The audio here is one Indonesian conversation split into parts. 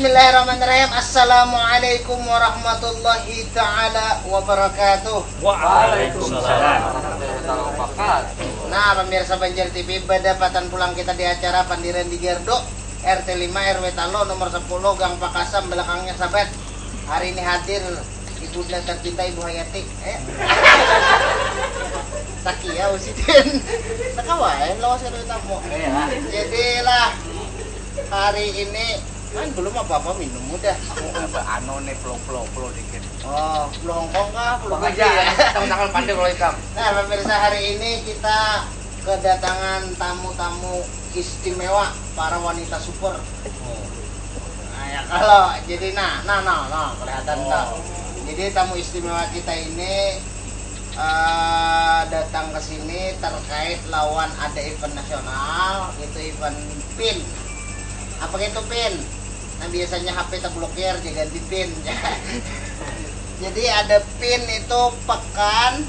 Bismillahirrahmanirrahim. Assalamualaikum warahmatullahi ta'ala wabarakatuh. Waalaikumsalam warahmatullahi wabarakatuh. Nah, pemirsa Banjar TV, berdapatan pulang kita di acara Pandiran di Gerdo RT 5 RW Talo nomor 10 Gang Pakasam, belakangnya Sahabat. Hari ini hadir ibunda tercinta Ibu Hayati. Takia usidin. Nakawain lawas ka tamu. Jadilah hari ini kan belum apa-apa minum udah. Anu nih flow dikit. Oh, belum Hongkong kah? Belum aja. Tangan pandai kalau hitam. Nah, pemirsa, hari ini kita kedatangan tamu-tamu istimewa, para wanita super. Nah, ya kalau jadi nah kelihatan tak. Jadi tamu istimewa kita ini datang ke sini terkait lawan ada event nasional, itu event PIN. Apa itu PIN? Nah, biasanya HP terblokir jadi ganti PIN. Jadi ada PIN itu pekan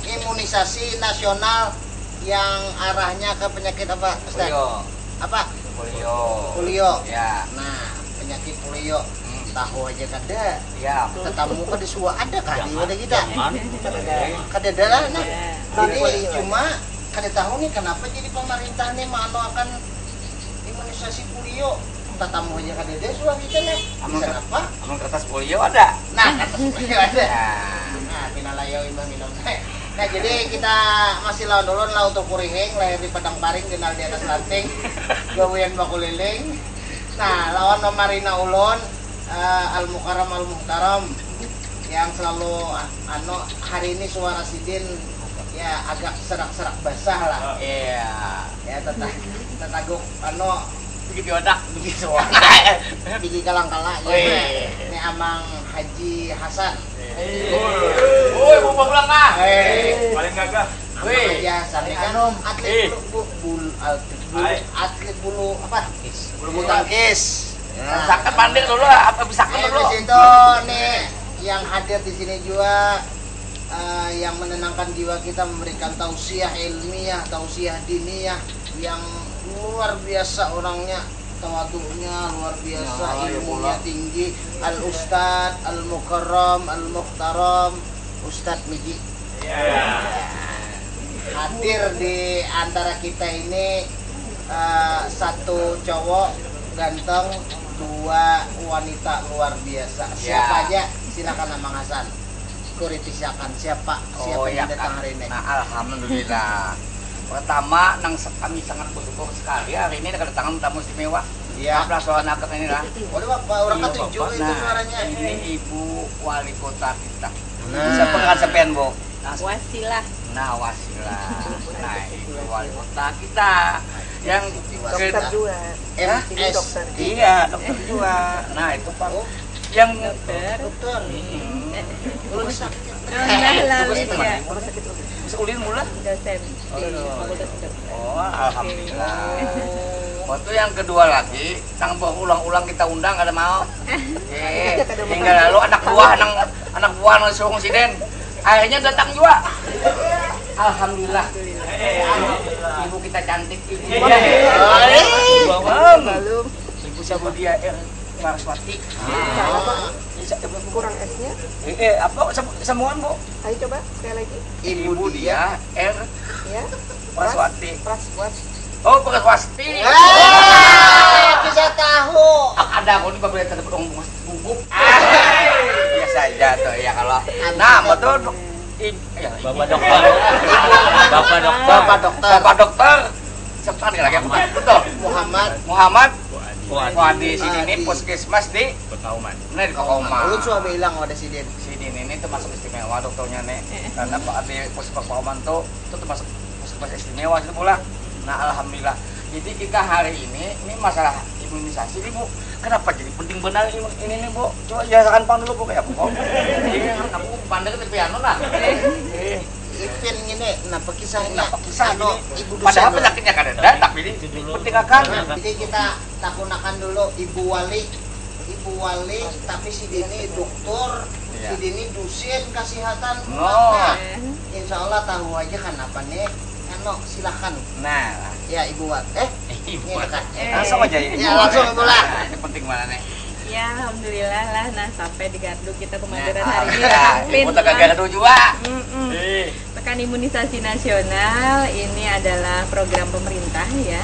imunisasi nasional yang arahnya ke penyakit apa, Ustaz? Polio. Apa? Polio. Ya. Nah, penyakit polio. Tahu aja kada. Ya. Tetamu kan di suwa ada kan di wadah kita. Kada ada lah. Nah, jadi cuma kada tahu nih kenapa jadi pemerintah nih akan imunisasi polio. Tetamu aja kada ada suwa kita nih. Bisa apa? Amang kertas polio ada. Nah, kertas polio ada. Nah, pinalayaw imah minum. Nah, jadi kita masih lawan dulu lah untuk kurihing, lahir di Padang Paring, kenal di atas lanting, gawian bakuliling. Nah, lawan Marina Ulun, Al-Mukarram Al-Muhtaram, yang selalu hari ini suara Sidin ya agak serak-serak basah lah. Iya. Ya, tetaguk Begitu odak. begitu. Biji kalang-kalang ya. Ini Amang Haji Hasan. Woi, mau pulang lah. Paling gagah. Amang Haji Hasan ini kan atlet bulu apa? Bulu tangkis. Sakit pandai dulu lah, apa bisa Di dulu. situ nih yang hadir di sini juga yang menenangkan jiwa kita, memberikan tausiah ilmiah, tausiah diniyah yang luar biasa orangnya, tawadunya luar biasa, ilmunya tinggi. Al Ustad Al Mukarram Al Muhtaram Ustad Miji. Hadir di antara kita ini satu cowok ganteng, dua wanita luar biasa. Siapa aja? Silakan Amang Hasan. Kuritisakan siapa yang datang hari ini. Nah, alhamdulillah. Pertama, kami sangat bersyukur sekali hari ini kedatangan tamu istimewa. Iya. Maaf soal agak ini lah. Waduh, Bapak, orang ketujuh itu suaranya. Ini Ibu Wali Kota kita. Nah. Bisa pengasapian, Bu. Wasilah. Nah, wasilah. Nah, Ibu Wali Kota kita yang Dokter juga. MS. Dokter. Iya, dokter juga. Nah, itu Pak. Yang Dokter. Terus Lalu itu ya. mana? Bisa ulin mula? Dosen di Fakultas Kedokteran. Oh, alhamdulillah. Waktu yang kedua lagi, sang ulang-ulang kita undang ada mau. Hingga lalu anak buah langsung siden. Akhirnya datang juga. Alhamdulillah. Ibu kita cantik, ibu. Lalu Ibu Sabudia Marswati. kurang S-nya. Apa semuaan, Bu? Ayo coba sekali lagi. Ibu dia R Ya. Marswati. Praswat. Oh, Marswati. Bisa tahu. Ada aku di pabrik ada pedong bubuk. Biasa aja tuh ya kalau. Nah, betul. Bapak dokter. Bapak dokter. Cepat lagi aku betul. Muhammad. Wah, di sini nih puskesmas di Bekauman. Nah, di Kokoma. Lu coba bilang ada Sidin. Sini ini termasuk istimewa dokternya nih. Karena Pak di puskesmas Kokoma tuh itu termasuk puskesmas istimewa itu pula. Nah, alhamdulillah. Jadi kita hari ini masalah imunisasi nih, Bu. Kenapa jadi penting benar ini nih, Bu? Coba jelaskan Pang dulu, Bu, kayak apa? Iya, aku pandai ke piano lah. Ipin ini, kenapa kisahnya? Kisah Ano, ini. ibu Padahal dosen. penyakitnya kan ada, tapi ini penting akan. Jadi kita takunakan dulu Ibu Wali, tapi si Dini dokter, Iya. si Dini dosen kesehatan. Oh. Nah, insya Allah tahu aja kan apa nih? Silahkan. Nah, Ya Ibu Wali. Ibu. Ini dekat. Langsung aja ya. Ya, langsung Ibu lah. Nah, ini penting mana nih? Ya, alhamdulillah lah. Nah, sampai di Gardu kita kemarin Nah, hari ini ya, rampin ibu tak lah. Gardu juga. Mm-mm. Eh. Pekan Imunisasi Nasional ini adalah program pemerintah ya.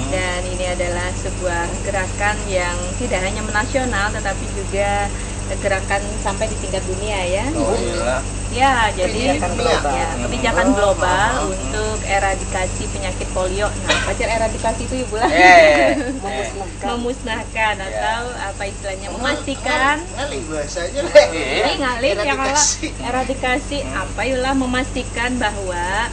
Dan ini adalah sebuah gerakan yang tidak hanya menasional tetapi juga gerakan sampai di tingkat dunia ya. Oh iya. Ya, jadi Kebijakan global. ya, kebijakan global untuk eradikasi penyakit polio. Nah, pacar eradikasi itu Ibu lah. Memusnahkan atau apa istilahnya memastikan. Ngalih bahasanya. Ini ngalih ya kalau Eradikasi. eradikasi apa yulah memastikan bahwa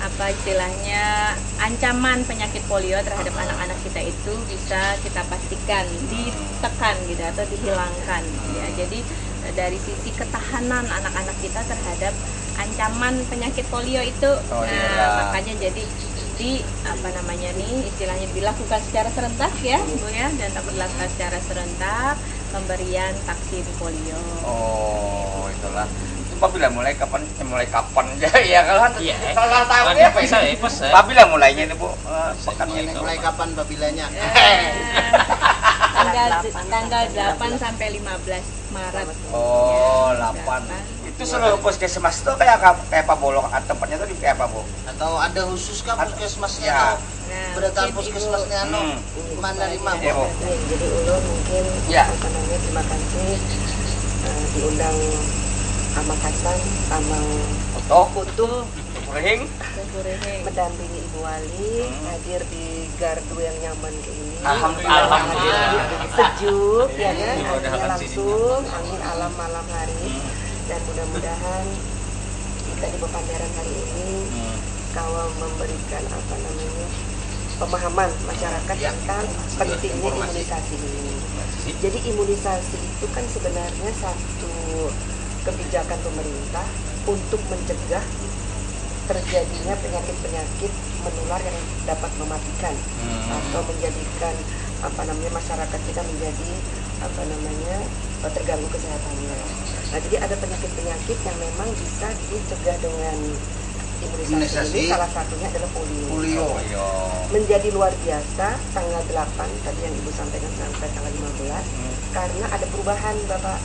apa istilahnya ancaman penyakit polio terhadap anak-anak kita itu bisa kita pastikan ditekan gitu atau dihilangkan ya. Jadi dari sisi ketahanan anak-anak kita terhadap ancaman penyakit polio itu makanya jadi di apa namanya nih istilahnya dilakukan secara serentak ya Bu ya, dan dilakukan secara serentak pemberian vaksin polio. Oh, itulah. Apabila mulai kapan ya kalau salah tahu Ada apa pesan, ini? pesan. Apabila mulainya ini Bu, pekannya Ini itu. mulai kapan babilanya? Tanggal 8 sampai 15 Maret. Oh, Ya, 8. 8. Itu seluruh puskesmas itu kayak apa bolong tempatnya itu di kayak apa Bu? Atau ada khusus kah puskesmasnya? Ya. Nah, Berdasarkan mungkin puskesmasnya menerima Iya, Bu. Jadi ulun mungkin Ya. apa namanya terima kasih diundang Makassar sama Foto, Putu kuring. Kukurehe. mendampingi Ibu Wali hadir di gardu yang nyaman kayak ini. Alhamdulillah. Sejuk ya kan, Mudah-mudahan anginnya sini. langsung, angin alam malam hari, dan mudah-mudahan kita di Pepandaran hari ini kalau memberikan apa namanya pemahaman masyarakat Ya. tentang pentingnya imunisasi ini. Jadi imunisasi itu kan sebenarnya satu kebijakan pemerintah untuk mencegah terjadinya penyakit-penyakit menular yang dapat mematikan atau menjadikan apa namanya masyarakat kita menjadi apa namanya terganggu kesehatannya. Nah, jadi ada penyakit-penyakit yang memang bisa dicegah dengan imunisasi. Imunisasi. Ini salah satunya adalah polio. Polio. Menjadi luar biasa tanggal 8 tadi yang Ibu sampaikan sampai tanggal 15 karena ada perubahan Bapak.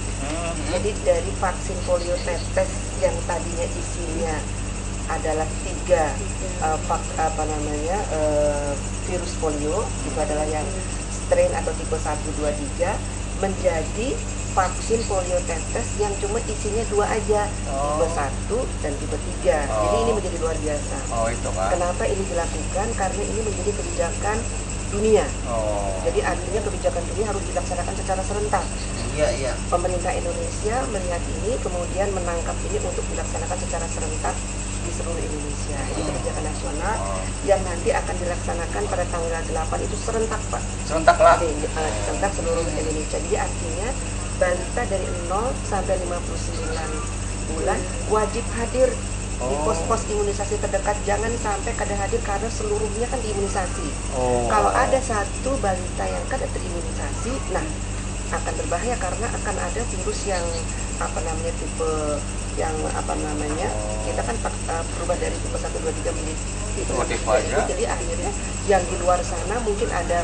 Jadi dari vaksin polio tetes yang tadinya isinya adalah 3 virus polio, itu adalah yang strain atau tipe 1, 2, 3, menjadi vaksin polio tetes yang cuma isinya 2 aja, tipe 1 dan tipe 3. Jadi ini menjadi luar biasa. Oh, itu kan. Kenapa ini dilakukan? Karena ini menjadi kebijakan dunia. Oh. Jadi artinya kebijakan dunia harus dilaksanakan secara serentak. Iya, iya. Pemerintah Indonesia melihat ini kemudian menangkap ini untuk dilaksanakan secara serentak di seluruh Indonesia. Ini kebijakan nasional yang nanti akan dilaksanakan pada tanggal 8 itu serentak Pak. Serentak lah. Serentak seluruh Indonesia. Jadi artinya balita dari 0 sampai 59 bulan wajib hadir di pos-pos imunisasi terdekat. Jangan sampai kada hadir karena seluruhnya kan diimunisasi. Kalau ada satu balita yang kada terimunisasi, nah akan berbahaya karena akan ada virus yang apa namanya tipe yang apa namanya kita kan berubah dari tipe 1, 2, 3 menjadi tipe 1, 2, 3. Jadi akhirnya yang di luar sana mungkin ada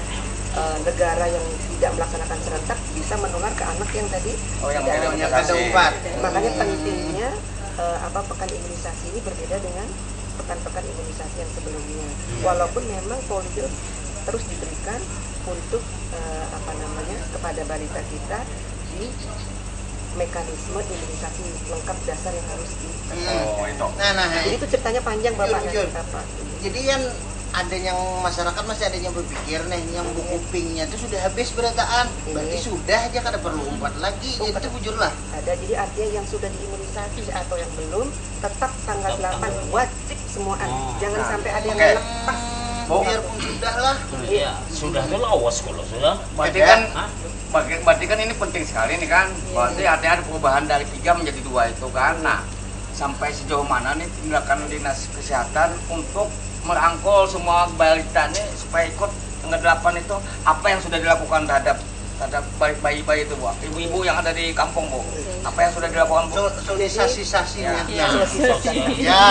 negara yang tidak melaksanakan serentak bisa menular ke anak yang tadi yang tidak punya Ada obat. Makanya pentingnya pekan imunisasi ini berbeda dengan pekan-pekan imunisasi yang sebelumnya. Walaupun memang polio terus diberikan untuk kepada balita kita di mekanisme imunisasi lengkap dasar yang harus di. Itu. Nah, Jadi itu ceritanya panjang Bapak Jujur. nanti apa. jadi kan ada yang masyarakat masih ada yang berpikir nih yang buku pingnya itu sudah habis berataan, berarti sudah aja kada perlu obat lagi. Oh, Itu bujur lah. Ada, jadi artinya yang sudah diimunisasi atau yang belum tetap tanggal 8 wajib semuaan. Jangan sampai ada yang Oke. lepas. Biarpun sudah lah. Iya, sudah tuh lawas kalau sudah. Berarti kan Hah? berarti kan ini penting sekali nih kan. Berarti artinya ada perubahan dari 3 menjadi 2 itu kan. Nah, sampai sejauh mana nih tindakan dinas kesehatan untuk merangkul semua balita nih supaya ikut tanggal 8 itu, apa yang sudah dilakukan terhadap bayi-bayi itu Bu? Ibu-ibu yang ada di kampung Bu, apa yang sudah dilakukan Bu? Sosialisasinya. Ya. Ya.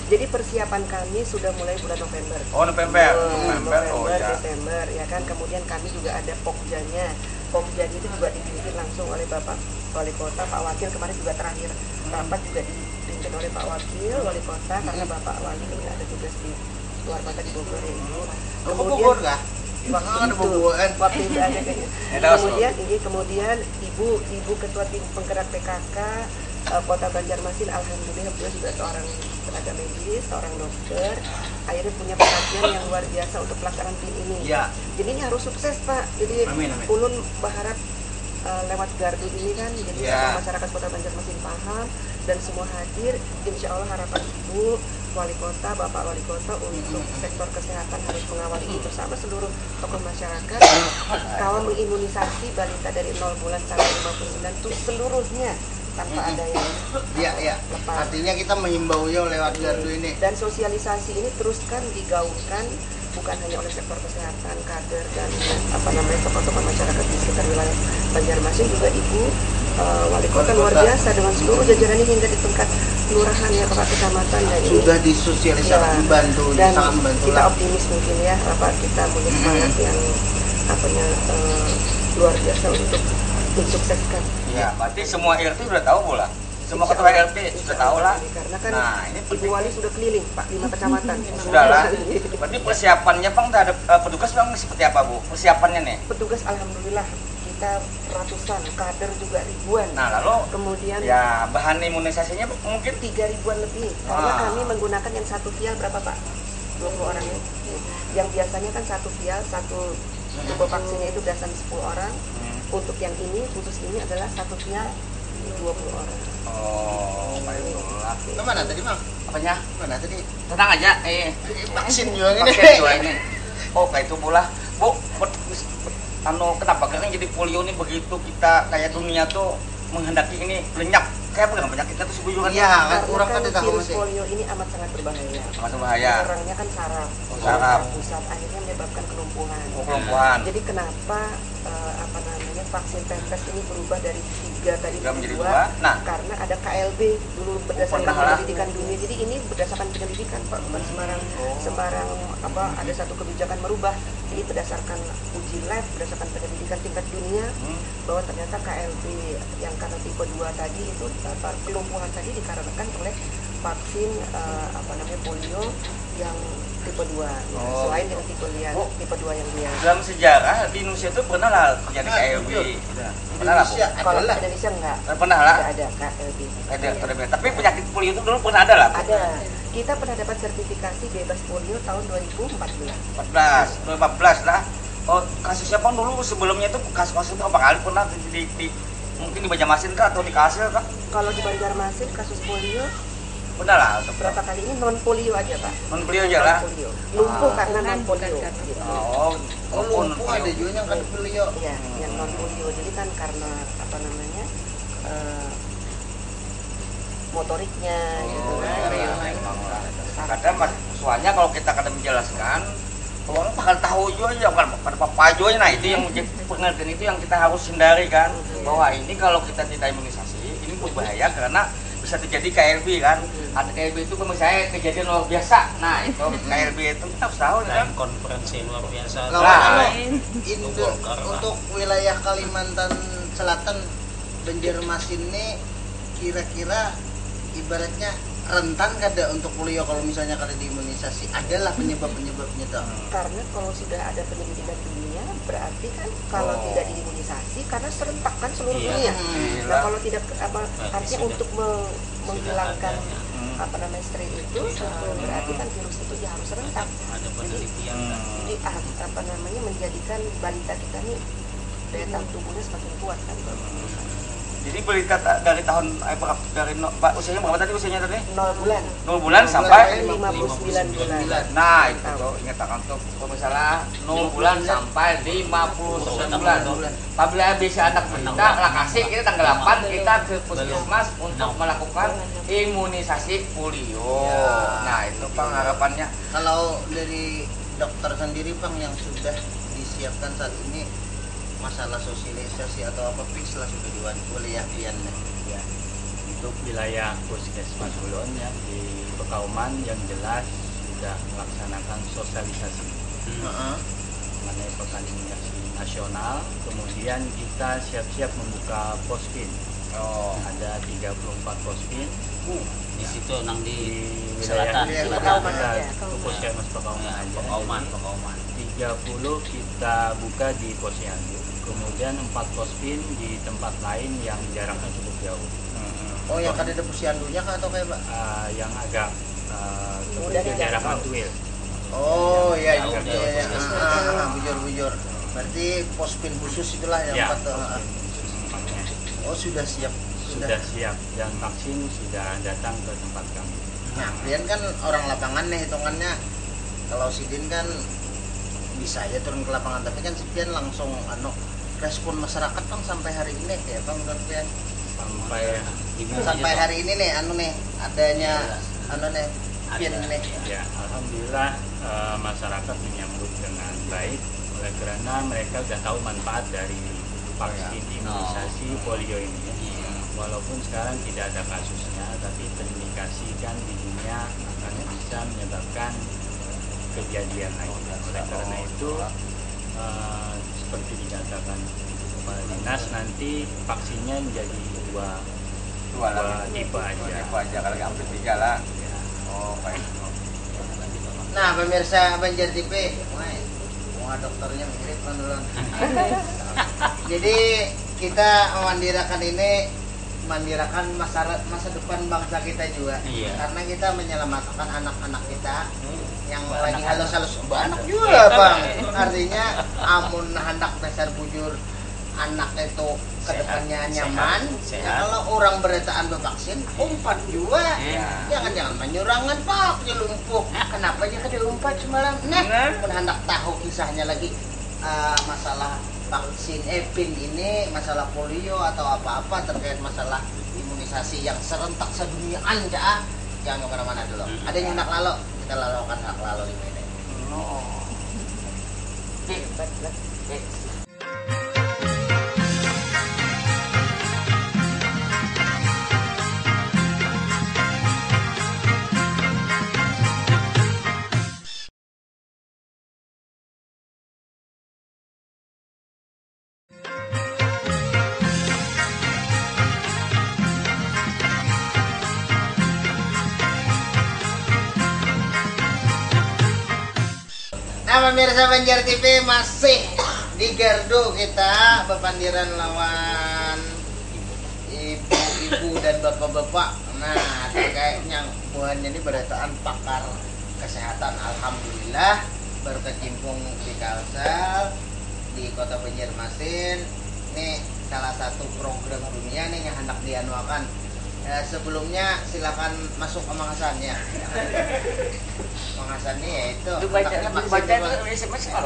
Jadi persiapan kami sudah mulai bulan November. Oh, November. November, Oh, ya. Desember ya kan. Kemudian kami juga ada pokjanya Pokja itu juga dipimpin langsung oleh Bapak Wali Kota, Pak Wakil. Kemarin juga terakhir rapat juga dipimpin oleh Pak Wakil, Wali Kota, karena Bapak Wali ini ada tugas di luar kota di Bogor ya Ibu. Kok Bogor kah? Bahkan ada Bogoran. Waktu itu ada kayaknya. Kemudian Ibu Ketua Tim Penggerak PKK Kota Banjarmasin, alhamdulillah beliau juga seorang tenaga medis, seorang dokter, akhirnya punya perhatian yang luar biasa untuk pelaksanaan tim ini. Ya. Jadi ini harus sukses Pak. Jadi Amin. Ulun berharap lewat gardu ini kan, jadi semua masyarakat Kota Banjarmasin paham dan semua hadir. Insya Allah harapan Ibu Wali Kota, Bapak Wali Kota untuk sektor kesehatan harus mengawal ini bersama seluruh tokoh masyarakat. Kawal mengimunisasi balita dari 0 bulan sampai 59 itu seluruhnya tanpa ada yang lepas. Artinya kita mengimbaunya lewat gardu ini. Dan sosialisasi ini teruskan digaungkan bukan hanya oleh sektor kesehatan, kader dan tokoh-tokoh masyarakat di sekitar wilayah Banjarmasin, juga Ibu Wali Kota luar biasa dengan seluruh jajarannya hingga di tingkat kelurahan ya Bapak kecamatan, dan ini Sudah disosialisasi membantu, dan sangat membantu kita lah. optimis mungkin ya Bapak, kita punya semangat yang luar biasa untuk mensukseskan. Ya, berarti semua RT sudah tahu pula. Semua ketua RT sudah tahu lah. Karena kan Nah, ini Ibu Wali sudah keliling Pak 5 kecamatan. sudah lah. Berarti persiapannya Bang terhadap petugas Bang seperti apa Bu? Persiapannya nih. Petugas alhamdulillah kita ratusan, kader juga ribuan. Nah, lalu Kemudian ya bahan imunisasinya mungkin 3 ribuan lebih. Karena Ah. kami menggunakan yang satu vial berapa Pak? 20 orang ya. Yang biasanya kan satu vial, satu tipe vaksinnya itu biasanya 10 orang. Untuk yang ini, khusus ini adalah satu vial 20 orang. oh, baiklah. Kemana tadi Bang? Apanya? Kemana tadi? Tenang aja, Vaksin juga ini. vaksin juga ini. Oh, kayak itu pula. Bu, kenapa kan jadi polio ini begitu kita kayak dunia tuh menghendaki ini lenyap. Kayak apa penyakitnya tuh sebuyuran? Iya, kan Karena kurang kan kan tahu virus masih. polio ini amat sangat berbahaya. Masuk bahaya. Orangnya kan saraf, Saraf. pusat, akhirnya menyebabkan kelumpuhan. Kelumpuhan. Jadi kenapa vaksin tetes ini berubah dari 3 tadi Tiga menjadi 2? dua. Nah. Karena ada KLB dulu berdasarkan pernah lah. pendidikan dunia. Jadi ini berdasarkan penyelidikan Pak, bukan sembarang ada satu kebijakan merubah. Jadi berdasarkan uji lab, berdasarkan penyelidikan tingkat dunia, bahwa ternyata KLB yang karena tipe 2 tadi itu kelumpuhan tadi dikarenakan oleh vaksin polio yang tipe 2 ya, Oh. selain dengan tipe 2 yang biasa. Dalam sejarah di Indonesia itu pernah lah terjadi KLB. Pernah lah, Bu? Indonesia Kalau adalah Indonesia enggak, Pernah lah. tidak ada KLB. Ada. Tapi penyakit polio itu dulu pernah ada lah. Bu? Ada. Kita pernah dapat sertifikasi bebas polio tahun 2014. 2014 lah. Oh, kasusnya Bang dulu sebelumnya itu kasus-kasus berapa kali pernah mungkin di Banjarmasin kah atau di Kalsel kah? Kalau di Banjarmasin kasus polio Pernah lah. berapa kali ini non polio aja Pak. Non polio aja lah. Non-polio. Lumpuh karena non polio. bukan karena Gitu. Oh, lumpuh ada juga yang kan polio. Iya, yang non polio. Jadi kan karena motoriknya gitu kan. Kadang soalnya kalau kita kadang menjelaskan, orang bakal tahu juga ya, bukan pada papa juga. Nah itu yang menjadi pengertian itu yang kita harus hindari kan, bahwa ini kalau kita tidak imunisasi ini berbahaya karena bisa terjadi KLB kan. Ada KLB itu misalnya kejadian luar biasa. Nah itu KLB itu kita harus tahu kan. Dan konferensi luar biasa. Kalau Nah. untuk wilayah Kalimantan Selatan, Banjarmasin ini kira-kira ibaratnya rentan kada untuk polio kalau misalnya kada diimunisasi? Adalah penyebabnya tuh. Karena kalau sudah ada penyelidikan dunia, berarti kan kalau tidak diimunisasi karena serentak kan seluruh Iya. dunia. Nah kalau tidak artinya sudah- untuk menghilangkan ada, strain itu, berarti kan virus itu dia harus serentak. ada penelitian. Jadi menjadikan balita kita nih daya tahan tubuhnya semakin kuat kan. Jadi berita dari tahun usianya berapa tadi usianya tadi? 0 bulan 0 bulan sampai 59 bulan. Nah itu tuh ingat untuk misalnya 0 bulan sampai 59 bulan. Apabila bisa anak kita lah kasih kita tanggal 8 kita ke puskesmas untuk melakukan imunisasi polio. Nah itu Bang harapannya. Kalau dari dokter sendiri Bang yang sudah disiapkan saat ini masalah sosialisasi atau apa fix lah sudah wilayah Pian. Ya, untuk wilayah Puskesmas Ulun ya di Bekauman yang jelas sudah melaksanakan sosialisasi mengenai vaksinasi nasional, kemudian kita siap-siap membuka pospin. Ada 34 pospin Di situ nang di wilayah selatan. Pakauman kita aja. ke Puskesmas Pakauman aja. Pakauman. 30 kita buka di Posyandu, kemudian 4 pospin di tempat lain yang jaraknya cukup jauh. Oh, yang ada posyandunya kah atau kayak Pak? Yang agak Mudah ke jarak dijangkau. Mantuil. Oh iya, Jauh, iya, jauh, iya. jauh. Bujur-bujur. Berarti pospin khusus itulah yang Ya, empat tuh. pospin. Oh, sudah siap. Sudah siap dan vaksin sudah datang ke tempat kami. Nah, kalian kan orang lapangan nih hitungannya. Kalau Sidin kan bisa aja turun ke lapangan, tapi kan Sidin langsung respon masyarakat Bang sampai hari ini ya Bang menurut kalian? Sampai hari ini nih adanya pian nih. Ya, alhamdulillah masyarakat menyambut dengan baik oleh karena mereka sudah tahu manfaat dari vaksin imunisasi polio ini. Walaupun sekarang tidak ada kasusnya, tapi terindikasikan di dunia akan bisa menyebabkan kejadian lagi. Oleh karena itu, seperti dikatakan Kepala Dinas, nanti vaksinnya menjadi dua tipe aja. Kalau hampir 3 lah. Oh, baik. Nah, pemirsa Banjar TV, wah dokternya mirip kan dulu. Jadi kita memandirakan masa depan bangsa kita juga. Iya. Karena kita menyelamatkan anak-anak kita yang lagi Anak-anak. halus-halus anak juga Bang. Artinya amun hendak dasar bujur anak itu kedepannya nyaman. sehat. Ya, kalau orang beretaan bevaksin, umpat juga. Jangan menyurangan Pak, dia lumpuh. Kenapa dia kada umpat semalam? Nah, pun hendak tahu kisahnya lagi masalah vaksin PIN ini, masalah polio atau apa-apa terkait masalah imunisasi yang serentak seduniaan ja. Jangan kemana-mana dulu. Ada yang hendak lalu, kita lalukan hak lalu ini. Hebat lah. Nah, pemirsa Banjar TV masih di gardu kita bepandiran lawan ibu-ibu dan bapak-bapak. Nah, terkait yang buahnya ini berataan pakar kesehatan. Alhamdulillah berkecimpung di Kalsel di Kota Banjarmasin. Ini salah satu program dunia nih yang hendak dianuakan. Sebelumnya silakan masuk ke Mang Hasan ya. Mang Hasan ini yaitu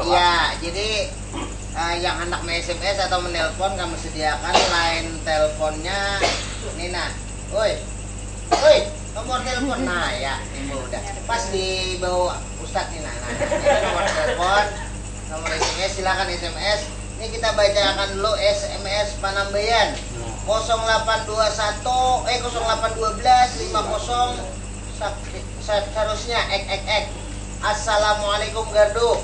Iya, jadi yang hendak SMS atau menelpon kami sediakan line teleponnya Nina. Woi, nomor telepon. Nah ya, ini udah pas di bawah Ustadz Nina. Nah, ini nomor telepon, nomor SMS silakan SMS. Ini kita bacakan dulu SMS Panambayan 0812 50 seharusnya Assalamualaikum Gardu.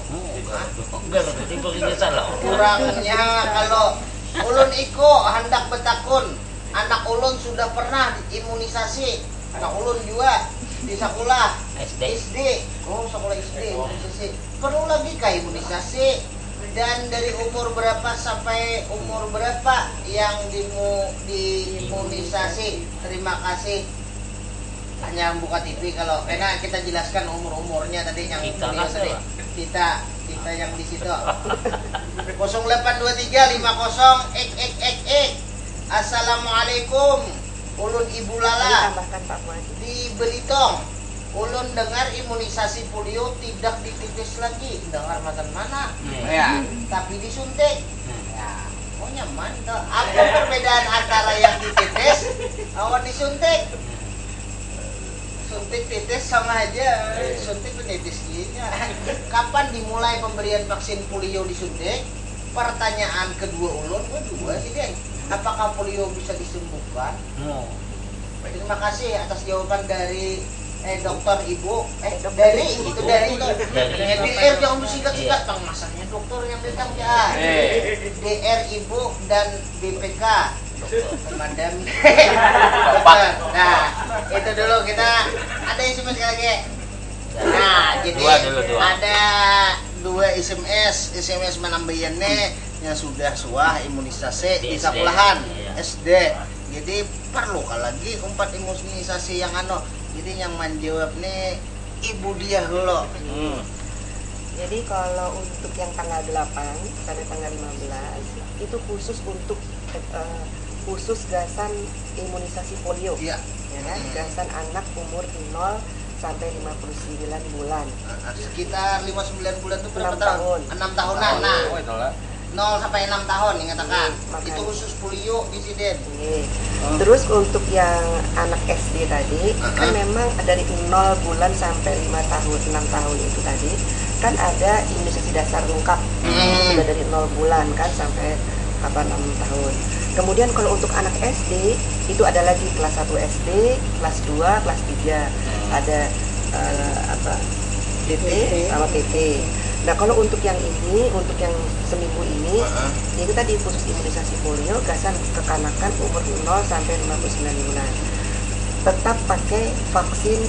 Kurangnya kalau ulun iko hendak betakun anak ulun sudah pernah imunisasi. Anak ulun juga di sekolah SD. Oh, sekolah SD imunisasi. Perlu lagi kah imunisasi? Dan dari umur berapa sampai umur berapa yang diimunisasi? Terima kasih. Hanya buka TV kalau karena kita jelaskan umurnya tadi yang Kita beliau kasih, tadi. Kita yang di situ. 082350 Assalamualaikum. Ulun Ibu Lala Tambahkan Pak Muhaji. di Belitung. Ulun dengar imunisasi polio tidak dititis lagi. Dengar macam mana? Ya. Tapi disuntik. Ya, oh nyaman tuh. Apa perbedaan antara yang dititis sama disuntik? Suntik titis sama aja. Suntik menitis giginya. Kapan dimulai pemberian vaksin polio disuntik? Pertanyaan kedua ulun, kedua sih Den. Apakah polio bisa disembuhkan? Terima kasih atas jawaban dari dokter ibu Dokter dari ibu. itu dari itu DR jangan singkat-singkat bang masanya dokter yang pegang ya DR ibu dan BPK madam dokter. Nah itu dulu kita ada SMS lagi. Nah jadi Dua. ada 2 SMS menambahannya yang sudah suah imunisasi di SD. sekolahan Iya. SD. Jadi perlu lagi 4 imunisasi yang jadi yang menjawab nih ibu dia dulu. Jadi kalau untuk yang tanggal 8 sampai tanggal 15 itu khusus untuk khusus gasan imunisasi polio. Iya. Ya kan? Gasan anak umur 0 sampai 59 bulan. Sekitar 59 bulan itu berapa 6 tahun. 6 tahunan. Nah, Oh, itulah. 0 sampai 6 tahun dikatakan. Makanya. Itu khusus polio insiden. Oke. Terus untuk yang anak SD tadi kan memang dari 0 bulan sampai 5 tahun, 6 tahun itu tadi kan ada imunisasi dasar lengkap. Sudah dari 0 bulan kan sampai 6 tahun. Kemudian kalau untuk anak SD itu ada lagi kelas 1 SD, kelas 2, kelas 3. Ada DT sama PT. Nah kalau untuk yang ini, untuk yang seminggu ini, itu tadi khusus imunisasi polio, gasan kekanakan umur 0 sampai 59 bulan. Tetap pakai vaksin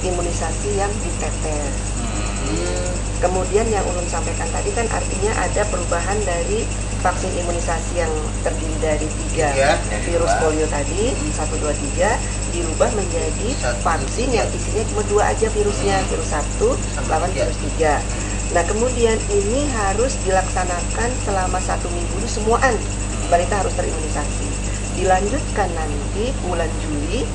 imunisasi yang ditetes. Kemudian yang Ulun sampaikan tadi kan artinya ada perubahan dari vaksin imunisasi yang terdiri dari 3 virus polio tadi, 1, 2, 3, dirubah menjadi vaksin yang isinya cuma 2 aja virusnya, virus 1 lawan virus 3. Nah kemudian ini harus dilaksanakan selama 1 minggu dulu semuaan balita harus terimunisasi. Dilanjutkan nanti bulan Juli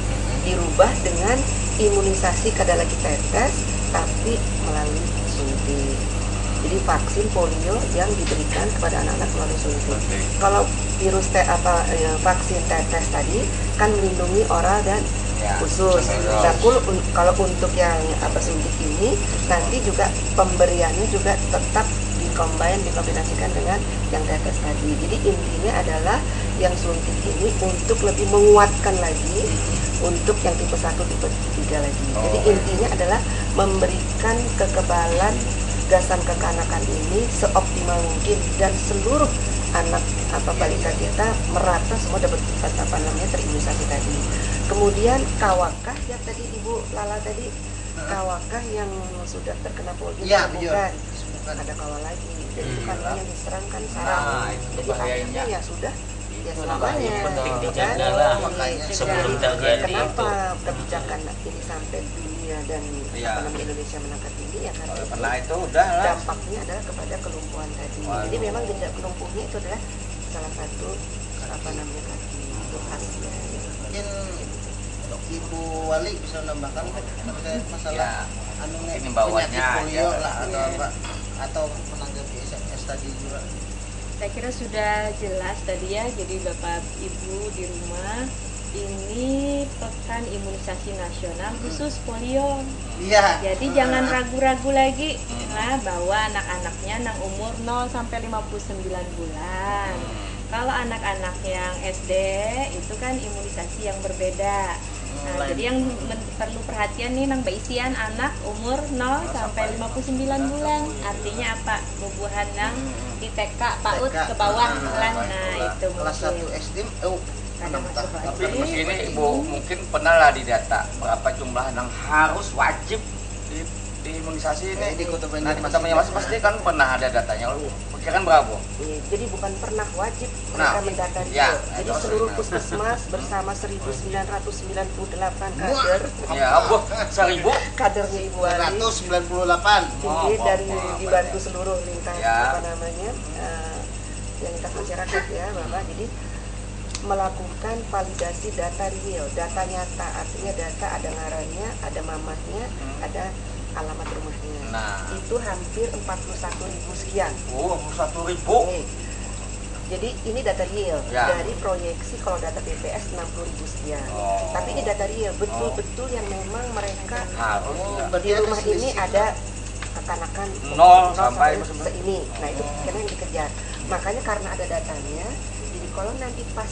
dirubah dengan imunisasi kada lagi tetes tapi melalui suntik. Jadi vaksin polio yang diberikan kepada anak-anak melalui suntik. Kalau virus vaksin tetes tadi kan melindungi oral dan khusus. Nah, kalau untuk yang suntik ini nanti juga pemberiannya juga tetap dikombinasikan dengan yang tetes tadi. Jadi intinya adalah yang suntik ini untuk lebih menguatkan lagi untuk yang tipe 1, tipe 3 lagi. Jadi intinya adalah memberikan kekebalan gasan kekanakan ini seoptimal mungkin dan seluruh anak balita kita merata semua dapat terimunisasi tadi. Kemudian kawakah yang tadi Ibu Lala tadi, kawakah yang sudah terkena polio bukan ada kawal lagi. Jadi bukan yang diserangkan sarang. Jadi akhirnya ya sudah ya selamanya. Penting kan? dijaga lah Makanya sebelum terjadi itu. Kenapa kebijakan ini sampai dunia dan Indonesia menangkat ini ya karena Pernah itu udah lah. dampaknya adalah kepada kelumpuhan tadi. Jadi memang gejala kelumpuhnya itu adalah salah satu kaki itu khasnya. Mungkin Ibu Wali bisa menambahkan terkait masalah ini bawahnya polio aja. lah atau apa atau menanggapi SMS tadi juga. Saya kira sudah jelas tadi ya, jadi Bapak Ibu di rumah, ini pekan imunisasi nasional khusus polio. Iya. Jadi jangan ragu-ragu lagi lah bahwa anak-anaknya nang umur 0 sampai 59 bulan. Kalau anak-anak yang SD itu kan imunisasi yang berbeda. Nah, jadi yang perlu perhatian nih nang isian anak umur 0 sampai 59 bulan. Artinya apa? Bubuhan nang di TK PAUD ke bawah lah. Nah, itu Kelas 1 mungkin. SD Ada masuk Tapi lagi. begini Ibu, mungkin pernah lah didata berapa jumlah yang harus wajib diimunisasi ini. Di Kota Nah, di Banjarmasin. Kota Banjarmasin pasti kan pernah ada datanya. Lu pikiran berapa? Jadi bukan pernah wajib mereka Nah, mendata dia. ya, Jadi itu seluruh maksudnya. puskesmas bersama 1998 kader, Ya, apa? 1000? kadernya Ibu Wali. 198. Tinggi dan dibantu seluruh lintas Ya. lintas masyarakat ya Bapak. Jadi melakukan validasi data real, data nyata, artinya data ada ngarannya, ada mamahnya, ada alamat rumahnya. Nah. Itu hampir 41.000 sekian. 1.000. Oke. Jadi ini data real Ya. dari proyeksi kalau data BPS 60.000 sekian. Oh. Tapi ini data real, betul-betul yang memang mereka Harus. ya. berarti di ada rumah ini selisih. ada kekanakan 0 sampai seini. Nah itu karena yang dikejar. Makanya karena ada datanya, jadi kalau nanti pas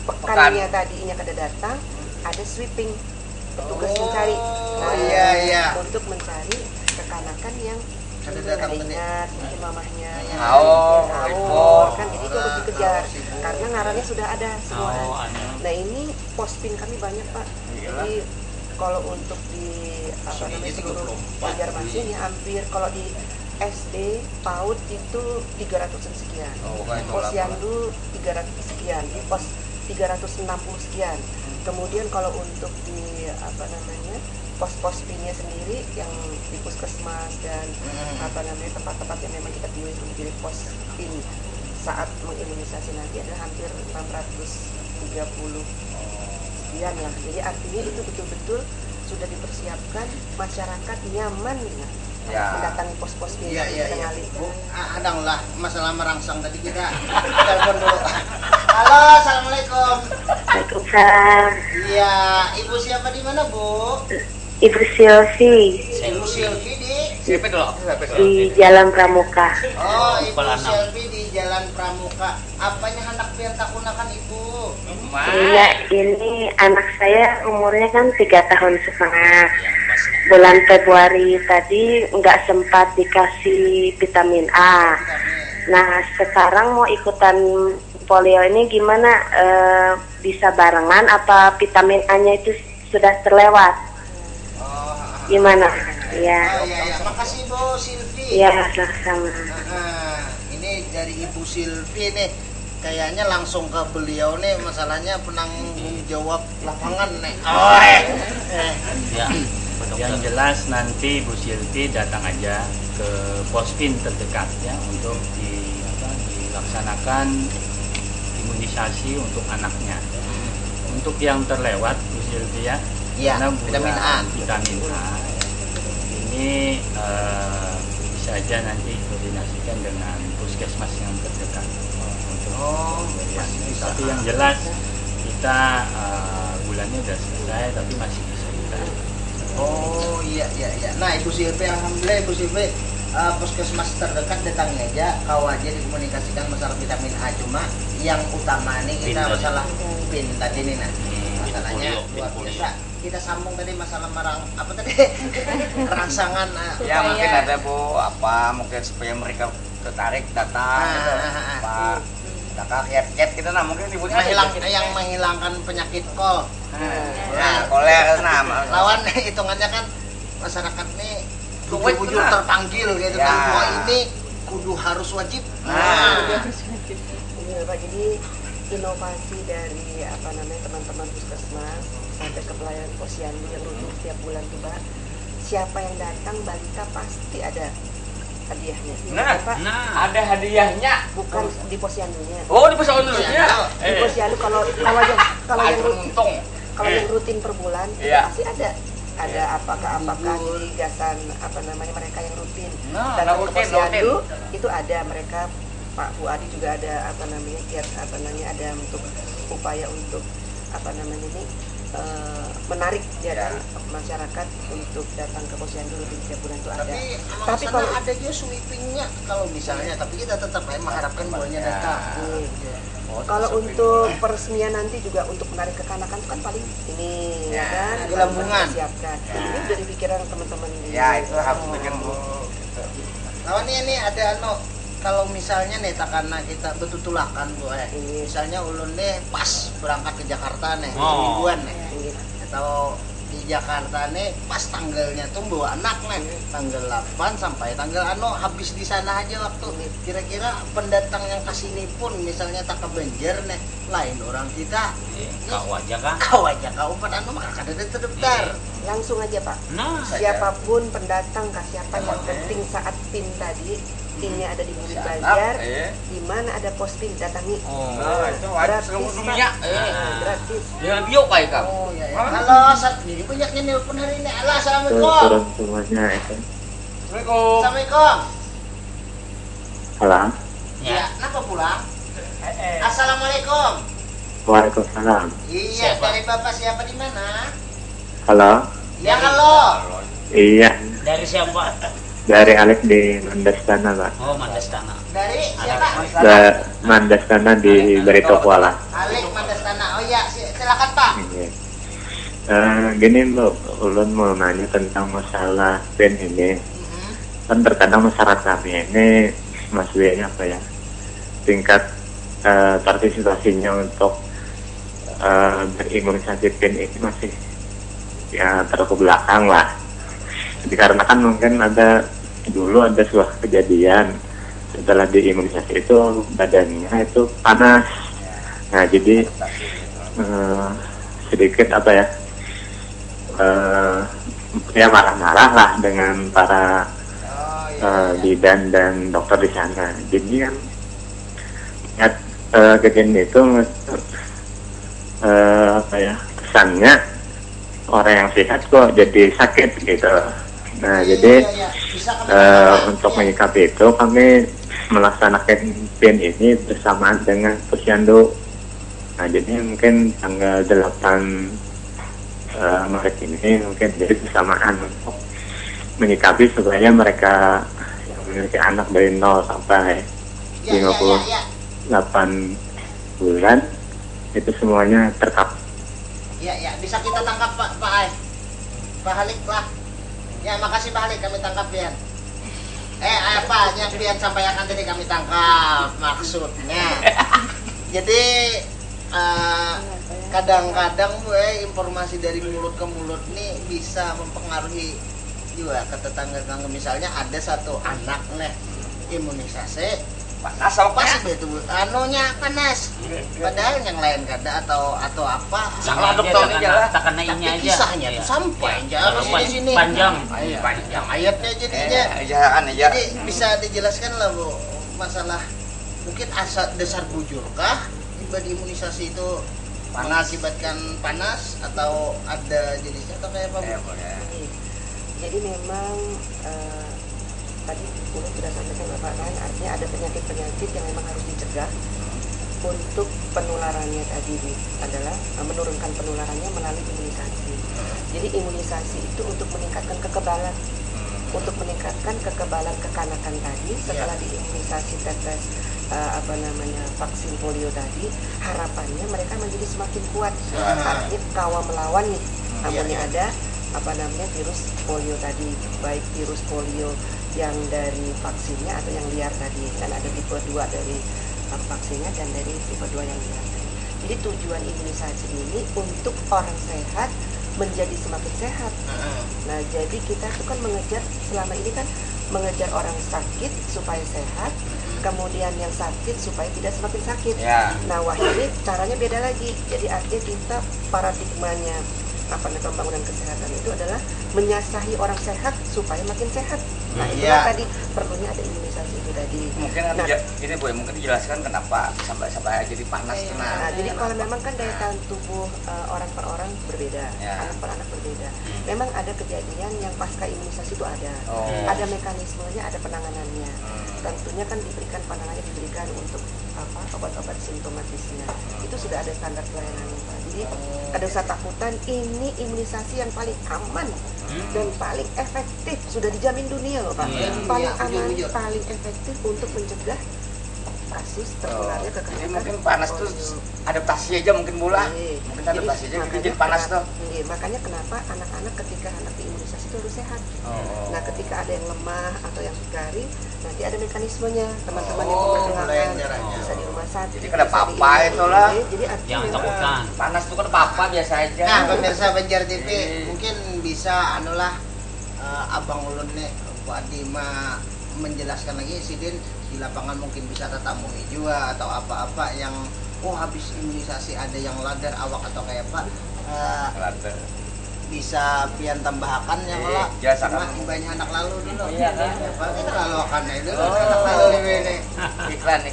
pekannya tadinya kada datang, ada sweeping. petugas mencari. Oh iya. Untuk mencari kekanakan yang Ada datang tadi. ingat mungkin mamahnya yang Haul, haul, kan jadi itu harus dikejar karena ngarannya sudah ada semua. Nah ini pospin kami banyak Pak. Jadi kalau untuk di apa namanya seluruh Banjarmasin ya hampir kalau di SD PAUD itu 300-an sekian. Posyandu 300 sekian, di pos 360 sekian. Kemudian kalau untuk di apa namanya pos-pos pinnya sendiri yang di puskesmas dan apa namanya tempat-tempat yang memang kita pilih untuk menjadi pos pin saat mengimunisasi nanti ada hampir 630 sekian lah. Jadi artinya itu betul-betul sudah dipersiapkan masyarakat nyaman mendatangi pos-pos pin yang kita ngalihkan. Bu, adanglah masalah merangsang tadi kita telepon dulu. Halo, assalamualaikum. Waalaikumsalam. Iya, ibu siapa di mana Bu? Ibu Silvi Ibu Silvi di. Siapa dulu? di Jalan Pramuka. Oh, Ibu Silvi di Jalan Pramuka. Apanya hendak pian tak gunakan Ibu? Iya, ini anak saya umurnya kan 3,5 tahun. Bulan Februari tadi nggak sempat dikasih vitamin A. Nah, sekarang mau ikutan polio ini gimana? Bisa barengan apa vitamin A-nya itu sudah terlewat? Gimana? Ya. Oh iya. Makasih Bu Silvi. Ya, sama. Ini dari Ibu Silvi nih. Kayaknya langsung ke beliau nih, masalahnya penanggung jawab lapangan nih. Ya, yang jelas nanti Bu Silvi datang aja ke pospin terdekat ya untuk dilaksanakan imunisasi untuk anaknya. Untuk yang terlewat Bu Silvi ya, Iya, vitamin A. Vitamin A ini bisa aja nanti koordinasikan dengan puskesmas yang terdekat untuk pemberian. Tapi yang jelas kita bulannya udah selesai tapi masih bisa kita. Oh iya. Nah Ibu Silvi, alhamdulillah Ibu Silvi, puskesmas terdekat datangnya aja, kau aja dikomunikasikan masalah vitamin A. Cuma yang utama nih kita masalah pin tadi nih masalahnya luar biasa. Kita sambung tadi masalah rangsangan. Ya mungkin ada Bu, mungkin supaya mereka tertarik datang gitu. Apa kiat-kiat kita mungkin ibunya yang menghilangkan penyakit kol. Koler Lawan hitungannya kan masyarakat nih bujur terpanggil gitu kan. Wah ini kudu harus wajib. Iya Pak, jadi inovasi dari teman-teman puskesmas sampai ke pelayanan posyandu yang rutin setiap bulan tuh Pak, siapa yang datang balita pasti ada hadiahnya. Ada hadiahnya. Bukan di posyandunya. Oh, di posyandunya. Di posyandu kalau yang rutin per bulan pasti ada apakah di gasan mereka yang rutin. Dan untuk posyandu itu ada mereka, Pak Bu Adi juga ada ada untuk upaya untuk menarik masyarakat untuk datang ke posyandu lebih tiap bulan itu ada. Tapi kalau ada juga sweepingnya kalau misalnya, tapi kita tetap mengharapkan bulannya datang. Kalau untuk peresmian nanti juga untuk menarik kekanakan itu kan paling ini kan gelembungan siapkan. Ini dari pikiran teman-teman ini. Ya itu harus bikin Bu. Lawan ini ada kalau misalnya nih karena kita betutulakan Bu misalnya ulun nih pas berangkat ke Jakarta nih mingguan nih atau di Jakarta nih pas tanggalnya tuh bawa anak nih tanggal 8 sampai tanggal habis di sana aja waktu. Kira-kira pendatang yang kesini pun misalnya tak ke Banjar nih lain orang kita kau aja pada maka kada terdaftar. Langsung aja Pak. Siapapun pendatang siapa yang penting saat PIN tadi pinnya ada di Bukit Banjar, di mana ada pos PIN datangi. Itu ada seluruh dunia. Gratis. Jangan bio kayak kamu. Halo, ini banyaknya nelpon hari ini. Halo, assalamualaikum. Assalamualaikum. Halo. Ya, kenapa pulang? Assalamualaikum. Waalaikumsalam. Iya, dari Bapak siapa di mana? Halo. Ya, halo. Iya, Dari siapa? dari Alex di Mandastana, Pak. Oh, Mandastana. Dari siapa? Mandastana di Barito Kuala. Alik Mandastana. Oh iya, silakan Pak. Iya. Gini Mbak, ulun mau nanya tentang masalah PIN ini. Kan terkadang masyarakat kami ini masih apa ya, tingkat partisipasinya untuk berimunisasi PIN ini masih ya terlalu ke belakang lah. Dikarenakan mungkin dulu ada sebuah kejadian setelah diimunisasi itu badannya itu panas. Nah jadi sedikit apa ya, ya marah-marah lah dengan para bidan dan dokter di sana. Jadi kan kejadian itu apa ya, kesannya orang yang sehat kok jadi sakit gitu. Nah jadi untuk menyikapi itu kami melaksanakan PIN ini bersamaan dengan Posyandu. Nah jadi mungkin tanggal 8 Maret ini mungkin jadi bersamaan untuk menyikapi supaya mereka yang memiliki anak dari 0 sampai 58 bulan itu semuanya terkap. Ya, bisa kita tangkap Pak Ai. Pak Halik lah. Ya, makasih Pak Halik, kami tangkap Pian. Apa yang Pian sampaikan tadi kami tangkap maksudnya. Jadi kadang-kadang informasi dari mulut ke mulut nih bisa mempengaruhi juga ke tetangga. Misalnya ada satu anak nih imunisasi panas itu anunya panas, padahal yang lain kada atau apa salah dokternya jalan karena ini aja kisahnya tuh sampai jauh di sini panjang ayatnya jadinya. Jadi bisa dijelaskan lah Bu, masalah mungkin dasar bujurkah di imunisasi itu panas akibatkan panas atau ada jenisnya atau kayak apa Bu? Jadi memang tadi Ulun sudah sampaikan Bapak kan, artinya ada penyakit-penyakit yang memang harus dicegah. Untuk penularannya tadi adalah menurunkan penularannya melalui imunisasi. Jadi imunisasi itu untuk meningkatkan kekebalan, untuk meningkatkan kekebalan kekanakan tadi setelah diimunisasi tetes vaksin polio tadi, harapannya mereka menjadi semakin kuat, artinya kawal melawan nih. Namunnya ada virus polio tadi, baik virus polio yang dari vaksinnya atau yang liar tadi, kan ada tipe 2 dari vaksinnya dan dari tipe 2 yang liar tadi. Jadi tujuan imunisasi ini untuk orang sehat menjadi semakin sehat. Nah jadi kita tuh kan mengejar selama ini kan mengejar orang sakit supaya sehat, kemudian yang sakit supaya tidak semakin sakit. Nah wah ini caranya beda lagi. Jadi artinya kita paradigmanya pembangunan kesehatan itu adalah menyasahi orang sehat supaya makin sehat. Nah itulah tadi perlunya ada imunisasi itu tadi. Mungkin ini Bu, mungkin dijelaskan kenapa sampai jadi panas. Jadi kalau memang kan daya tahan tubuh orang per orang berbeda, anak per anak berbeda. Memang ada kejadian yang pasca imunisasi itu ada mekanismenya, ada penanganannya. Tentunya kan diberikan pandangannya untuk obat-obat simptomatisnya. Itu sudah ada standar pelayanannya Pak. Jadi ada usah takutan, ini imunisasi yang paling aman dan paling efektif, sudah dijamin dunia loh Pak. Paling aman, paling efektif untuk mencegah kasus tertularnya kekanakan. Jadi mungkin panas tuh adaptasi aja mungkin mungkin adaptasi aja jadi panas tuh. Makanya kenapa anak-anak ketika anak diimunisasi itu harus sehat. Nah ketika ada yang lemah atau yang garing, nanti ada mekanismenya. Teman-teman yang memperjuangkan bisa di rumah sakit. Jadi kena papa itulah. Jadi jangan takutkan. Panas tuh kan papa biasa aja. Nah pemirsa Banjar TV mungkin bisa Abang Ulun nih Bu Adima menjelaskan lagi Sidin di lapangan, mungkin bisa tetamui juga atau apa-apa yang habis imunisasi ada yang ladar awak atau kayak apa bisa pian tambahkan yang lah cuma banyak anak lalu dulu kita lalu akan itu anak lalu ini iklan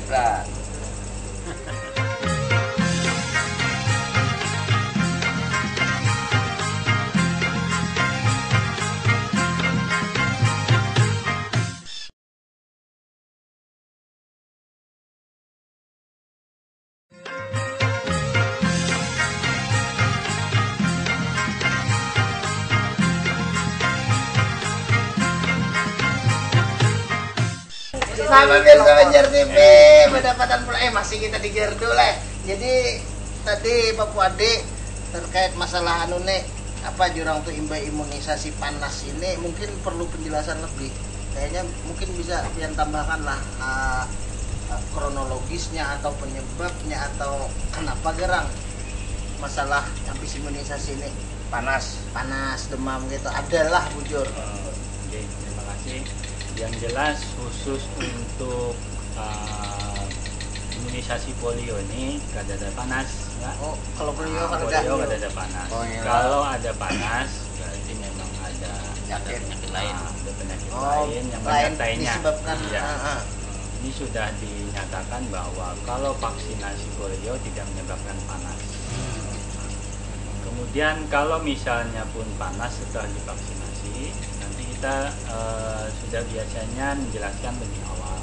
Sama pemirsa Banjar TV pendapatan masih kita di Gerdu lah. Jadi tadi Pak Puade terkait masalah apa jurang tuh imunisasi panas ini mungkin perlu penjelasan lebih. Kayaknya mungkin bisa pian tambahkan lah kronologisnya atau penyebabnya atau kenapa gerang masalah habis imunisasi ini panas demam gitu adalah bujur. Oke, terima kasih. Yang jelas khusus untuk imunisasi polio ini kada ada panas ya. Oh, kalau polio kan Polio kada ada panas. Oh, iya. Kalau ada panas berarti memang ada penyakit lain. ada penyakit Oh, lain yang lain menyertainya. disebabkan. Iya. Ini sudah dinyatakan bahwa kalau vaksinasi polio tidak menyebabkan panas. Kemudian kalau misalnya pun panas setelah divaksinasi, nanti kita sudah biasanya menjelaskan lebih awal.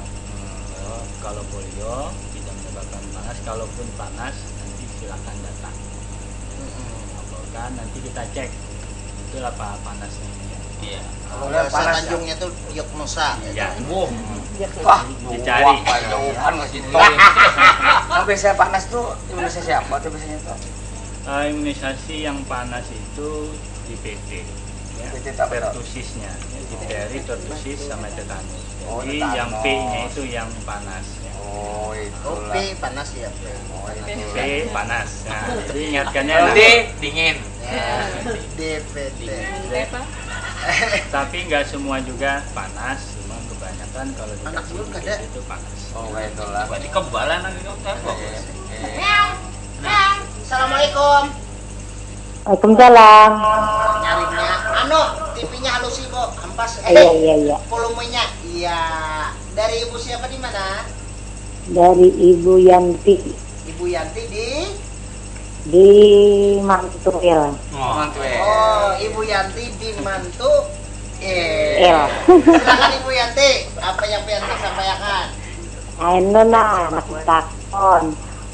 Kalau polio tidak menyebabkan panas, kalaupun panas nanti silakan datang. Laporkan, nanti kita cek itu apa panasnya ini. Iya. Kalau Udah bahasa panas, Tanjungnya tuh diagnosa. Iya. Wah, Dicari. jauhan masih itu. Yang biasanya panas tuh imunisasi apa tuh biasanya tuh? Imunisasi yang panas itu DPT, ya, DPT apa tuh? pertusisnya, ya, difteri, pertusis sama tetanus. Oh, Jadi tetanus. yang P-nya itu yang panas. Ya. Oh, itulah. Kopi panas ya. Oh, P panas. Nah, jadi ingatkannya LD nanti, dingin. Ya, DPT. tapi nggak semua juga panas, cuma kebanyakan kalau Anak dikasih belum DPT ada. itu panas. Oh, kayak itulah. Berarti kebalan lagi kok tembok. Assalamualaikum. Waalaikumsalam. Nyarinya TV-nya halus sih kok ampas Iya. volumenya iya. Dari ibu siapa di mana? Dari Ibu Yanti Ibu Yanti di Mantuil. Mantu ya. Oh, Ibu Yanti di Mantu. Il. Silakan Ibu Yanti, apa yang Yanti sampaikan? Anu nah, anak takon.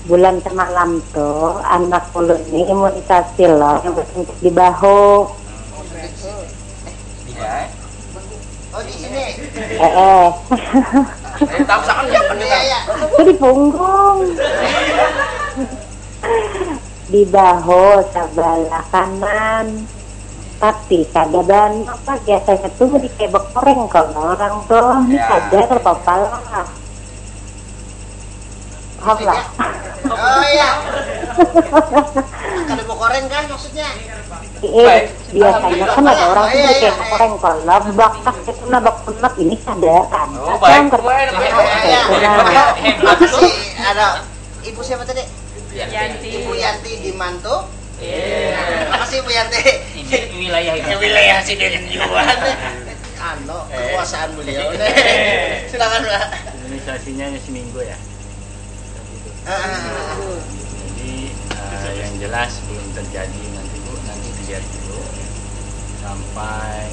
Bulan semalam tuh anak ulun ini imunisasi loh yang bersuntik di bahu. Iya. Oh, di sini. Tahu sangat siapa nih? Iya. Itu di punggung. Di bahu sebelah kanan. Tapi kagak apa biasanya tuh di kebek goreng kalau orang tuh ini Ya. ada terpapal lah. Paham lah. Oh iya. Kada mau goreng kan maksudnya? Biasanya kan ada orang tuh di kebek goreng kalau bakas itu nabak punat ini ada kan. Oh, baik. Makasih. Ada Ibu siapa tadi? Yanti. Ibu Yanti di Mantu. Makasih Ibu Yanti. Ini wilayah itu. Wilayah Sidin Juan. Kekuasaan beliau. Silakan Mbak. Imunisasinya hanya seminggu ya. Jadi yang jelas belum terjadi nanti Bu, nanti dilihat dulu sampai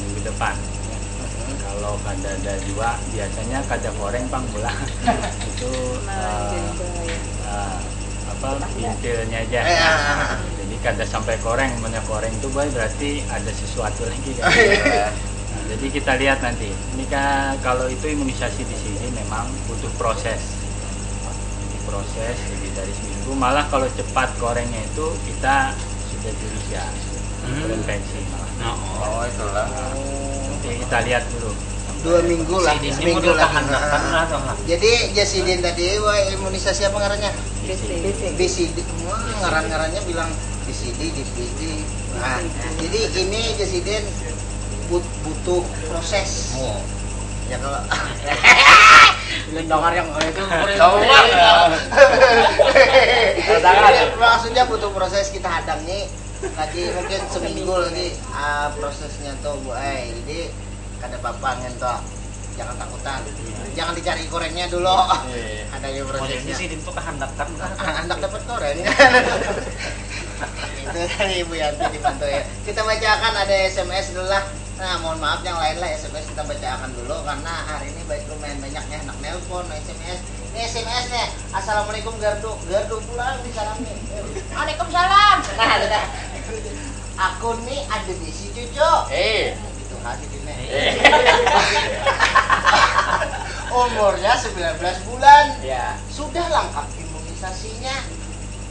minggu depan. Ya. Kalau kada ada dua, biasanya kada goreng pang pula itu bintilnya aja. Jadi kada sampai koreng, mana koreng itu boy berarti ada sesuatu lagi kan. Nah, jadi kita lihat nanti. Ini kan kalau itu imunisasi di sini memang butuh proses. Proses lebih dari seminggu, malah kalau cepat korengnya itu kita sudah Indonesia terinfeksi malah. Oh, itulah. Nanti kita lihat dulu 2 minggu lah, seminggu lagi. Kan Jadi Jasidin tadi, wah imunisasi apa ngarannya? BCD. Wah, ngaran-ngarannya bilang BCD, DPD. Nah, jadi ini Jasidin butuh proses. Ya kalau dengar yang itu maksudnya butuh proses kita hadangnya lagi mungkin seminggu lagi prosesnya tuh Bu. Jadi kada apa-apa ngentok. Jangan takutan. Jangan dicari gorengnya dulu. Ada yang prosesnya. itu kehendakkan Anak dapat goreng. Itu dari Ibu Yanti dibantu ya. Kita bacakan ada SMS dulu lah. Nah, mohon maaf yang lain lah SMS kita bacakan dulu karena hari ini baik lumayan banyaknya anak nelpon, SMS. Ini SMS nih. Assalamualaikum Gardu. Gardu pulang disalamin. Waalaikumsalam. Nah, udah. Aku nih ada di si Cucu. Itu hati ini. Umurnya 19 bulan. Ya. Sudah lengkap imunisasinya.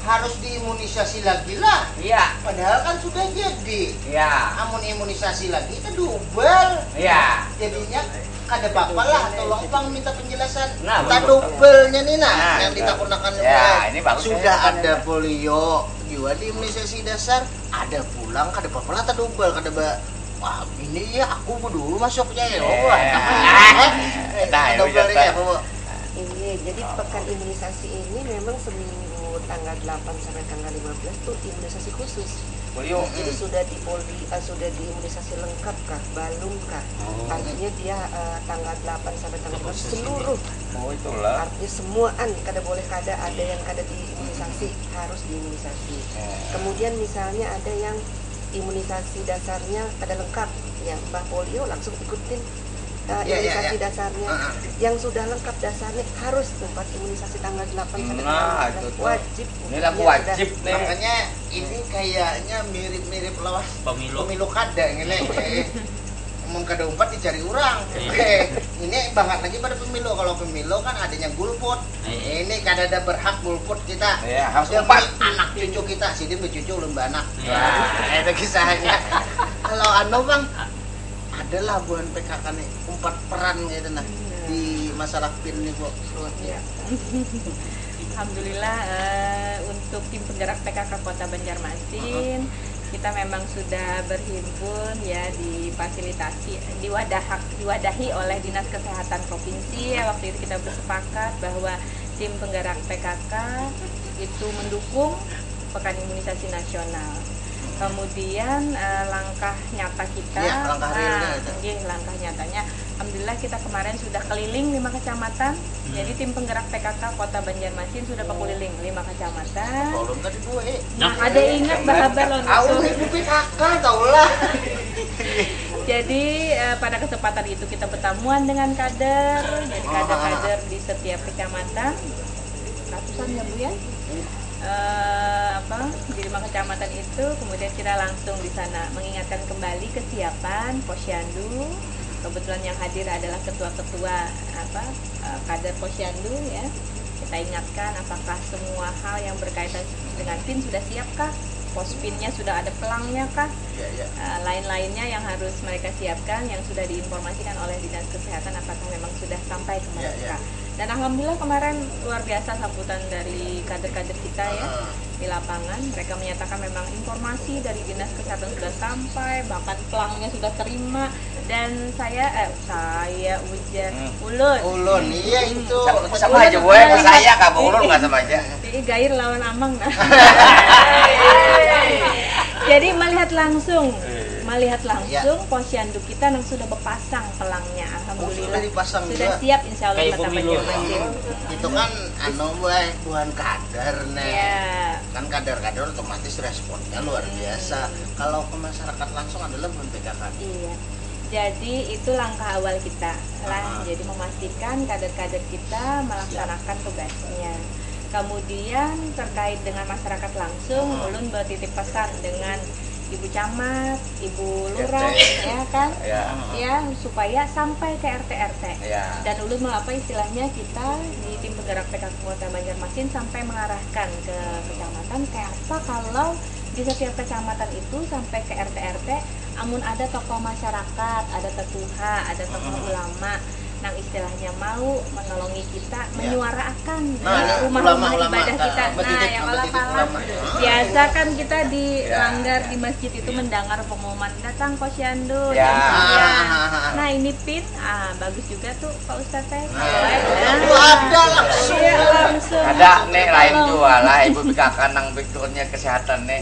harus diimunisasi lagi lah. Iya. Padahal kan sudah jadi. Iya. Amun imunisasi lagi itu double. Iya. Jadinya kada apa-apa lah, tolong Bang minta penjelasan. Nah, kita betul. doublenya nih Nah, yang ditakunakan ya, ini bagus sudah ya, ada polio juga di imunisasi dasar, ada pulang kada apa-apa lah, tak double kada wah ini ya aku dulu masuknya ya. Double ya, Bu. Ini jadi pekan imunisasi ini memang seminggu tanggal 8 sampai tanggal 15 tuh imunisasi khusus. Polio. Jadi sudah sudah diimunisasi lengkap kah, balum kah? Artinya dia tanggal 8 sampai tanggal 15 seluruh. Oh itulah. Artinya semuaan kada boleh ada yang kada diimunisasi, harus diimunisasi. Kemudian misalnya ada yang imunisasi dasarnya kada lengkap, ya mbah polio langsung ikutin imunisasi dasarnya. Yang sudah lengkap dasarnya harus tempat imunisasi tanggal 8 sampai tanggal 15 wajib. Ini lah wajib nih. Makanya ini kayaknya mirip-mirip lawas Pemilu kada ngene. Mun kada umpat dicari orang. Ini banget lagi pada pemilu. Kalau pemilu kan adanya golput. Ini kada ada berhak golput kita. Iya, harus Dia umpat. anak cucu kita, sidin bercucu lomba anak. Itu kisahnya. Kalau Bang, adalah bulan PKK nih, 4 peran gitu nah di masalah PIN nih, Bu. Ya. Alhamdulillah untuk tim penggerak PKK Kota Banjarmasin kita memang sudah berhimpun ya diwadahi oleh Dinas Kesehatan Provinsi ya. Waktu itu kita bersepakat bahwa tim penggerak PKK itu mendukung Pekan Imunisasi Nasional. Kemudian langkah nyata kita, langkah langkah nyatanya, alhamdulillah kita kemarin sudah keliling 5 kecamatan. Jadi tim penggerak PKK Kota Banjarmasin sudah keliling 5 kecamatan. Belum tadi Bu. Nah, ada ingat bahabar loh. Itu PKK taulah. Jadi pada kesempatan itu kita pertemuan dengan kader, jadi kader-kader di setiap kecamatan, ratusan ya Bu ya. Di 5 kecamatan itu kemudian kita langsung di sana mengingatkan kembali kesiapan Posyandu. Kebetulan yang hadir adalah ketua-ketua kader Posyandu ya. Kita ingatkan apakah semua hal yang berkaitan dengan PIN sudah siapkah? Pospinnya sudah ada pelangnya kah? Lain-lainnya yang harus mereka siapkan yang sudah diinformasikan oleh Dinas Kesehatan apakah memang sudah sampai ke mereka. Dan alhamdulillah kemarin luar biasa sambutan dari kader-kader kita ya di lapangan. Mereka menyatakan memang informasi dari Dinas Kesehatan sudah sampai, bahkan pelangnya sudah terima. Dan Ulun iya itu sama aja gue saya kamu Ulun nggak sama aja. Jadi Gair lawan Amang nah. Jadi melihat langsung Posyandu kita yang sudah berpasang pelangnya, alhamdulillah sudah siap insya Allah Kota Banjarmasin. Itu kan bukan kader nih. Kan kader-kader otomatis responnya luar biasa. Kalau ke masyarakat langsung adalah bukan PKK. Iya. Jadi itu langkah awal kita lah. Jadi memastikan kader-kader kita melaksanakan tugasnya. Kemudian terkait dengan masyarakat langsung, Ulun bertitip pesan dengan Ibu Camat, Ibu Lurah, ya kan, ya supaya sampai ke RT. Dan Ulun istilahnya kita di tim penggerak PKK Kota Banjarmasin sampai mengarahkan ke kecamatan. Kayak apa kalau di setiap kecamatan itu sampai ke RT, amun ada tokoh masyarakat, ada tetuha, ada tokoh ulama, yang istilahnya mau menolongi kita menyuarakan rumah-rumah ibadah kita. Yang olah biasa kan kita di langgar di masjid itu mendengar pengumuman datang Posyandu. Nah ini PIN, bagus juga tuh Pak Ustadz teh. Ada langsung. Ada nih lain jual lah Ibu PKK nang backgroundnya kesehatan nih.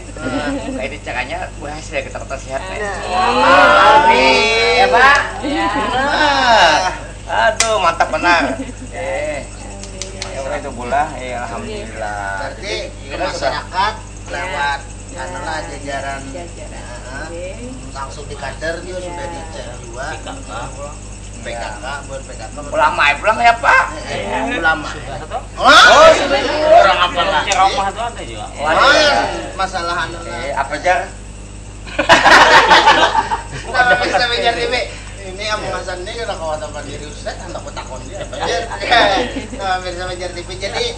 Ini caranya berhasil kita sehat nih. Amin. Ya Pak. Aduh mantap benar. Itu pula alhamdulillah. Berarti masyarakat lewat jajaran langsung di kader juga sudah dicek juga. PKK buat PKK. Ulama pulang ya Pak. Ulama. Orang apa lah? Ceramah itu ada juga. Masalah apa jar? Kita bisa bicara ini amungasan ini kena kawasan Pandiri Ustaz hendak bertakon dia. Nah, bersama JR TV. Jadi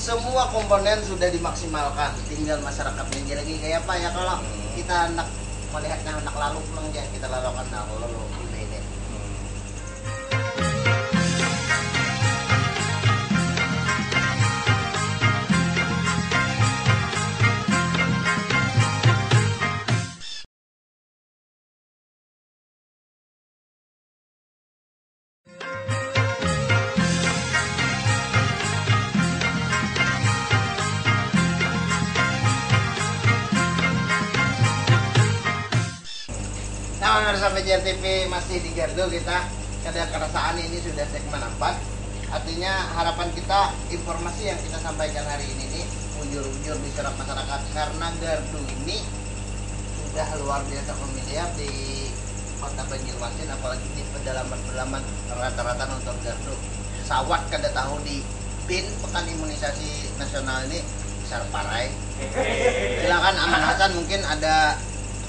semua komponen sudah dimaksimalkan, tinggal masyarakat menjadi lagi kayak apa ya. Kalau kita hendak melihatnya hendak lalu pulang ya kita lalukan lalu ini. Nah, pemirsa PJR TV masih di Gardu, kita ada kerasaan ini sudah segmen 4. Artinya harapan kita informasi yang kita sampaikan hari ini nih ujur-ujur diserap masyarakat, karena Gardu ini sudah luar biasa familiar di kota Banjarmasin, apalagi di pedalaman-pedalaman rata-rata nonton Gardu. Sawat kada tahu di PIN Pekan Imunisasi Nasional ini besar parai. Silakan Aman Hasan, mungkin ada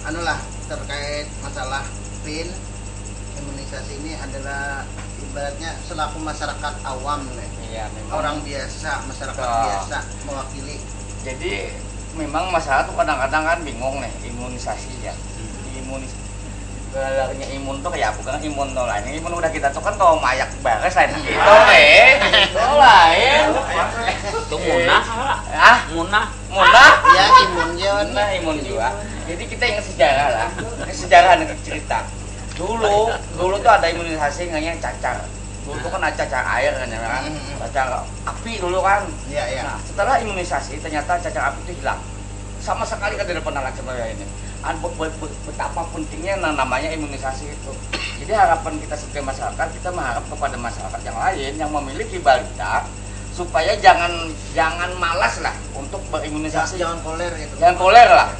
anulah terkait masalah PIN imunisasi ini adalah ibaratnya selaku masyarakat awam nih. Iya, memang. Orang biasa, masyarakat biasa mewakili. Jadi memang masyarakat tuh kadang-kadang kan bingung nih imunisasi ya. Gelarnya imun tuh kayak bukan imun tuh lain. Imun udah kita tuh kan kalau mayak bares lain gitu. Itu lain. Itu munah. Munah. Ya imun juga. Jadi kita ingat sejarah lah. Sejarah ada cerita. Dulu tuh ada imunisasi namanya cacar. Dulu tuh kan ada cacar air kan ya kan. Cacar api dulu kan. Iya. Nah, setelah imunisasi ternyata cacar api itu hilang. Sama sekali kan tidak pernah lagi sebenarnya ini. Betapa pentingnya namanya imunisasi itu. Jadi harapan kita sebagai masyarakat, kita mengharap kepada masyarakat yang lain yang memiliki balita supaya jangan malas lah untuk berimunisasi. Jangan koler gitu. Jangan koler lah.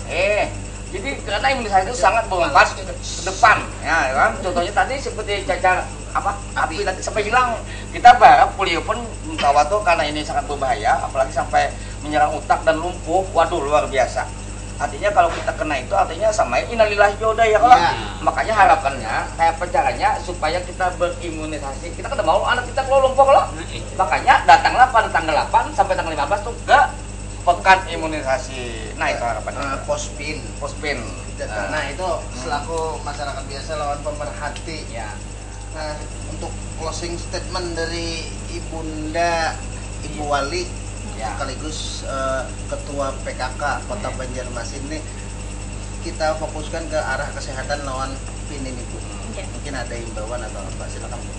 Jadi karena imunisasi itu sangat bermanfaat ke depan, ya kan? Contohnya tadi seperti cacar api tadi sampai hilang. Kita berharap polio pun tuh karena ini sangat berbahaya, apalagi sampai menyerang otak dan lumpuh. Waduh, luar biasa. Artinya kalau kita kena itu artinya sama innalillahi wa inna ilaihi raji'un. Makanya harapannya kayak caranya supaya kita berimunisasi. Kita kan mau anak kita kalau lumpuh loh. Makanya datanglah pada tanggal 8 sampai tanggal 15 tuh ke pekan imunisasi. Nah, itu harapannya. Pospin. Nah, itu selaku masyarakat biasa lawan pemerhati ya. Nah, untuk closing statement dari Ibu Wali ya, sekaligus Ketua PKK Kota Banjarmasin ini, kita fokuskan ke arah kesehatan lawan PIN ini Bu. Mungkin ada imbauan atau apa, silakan Bu.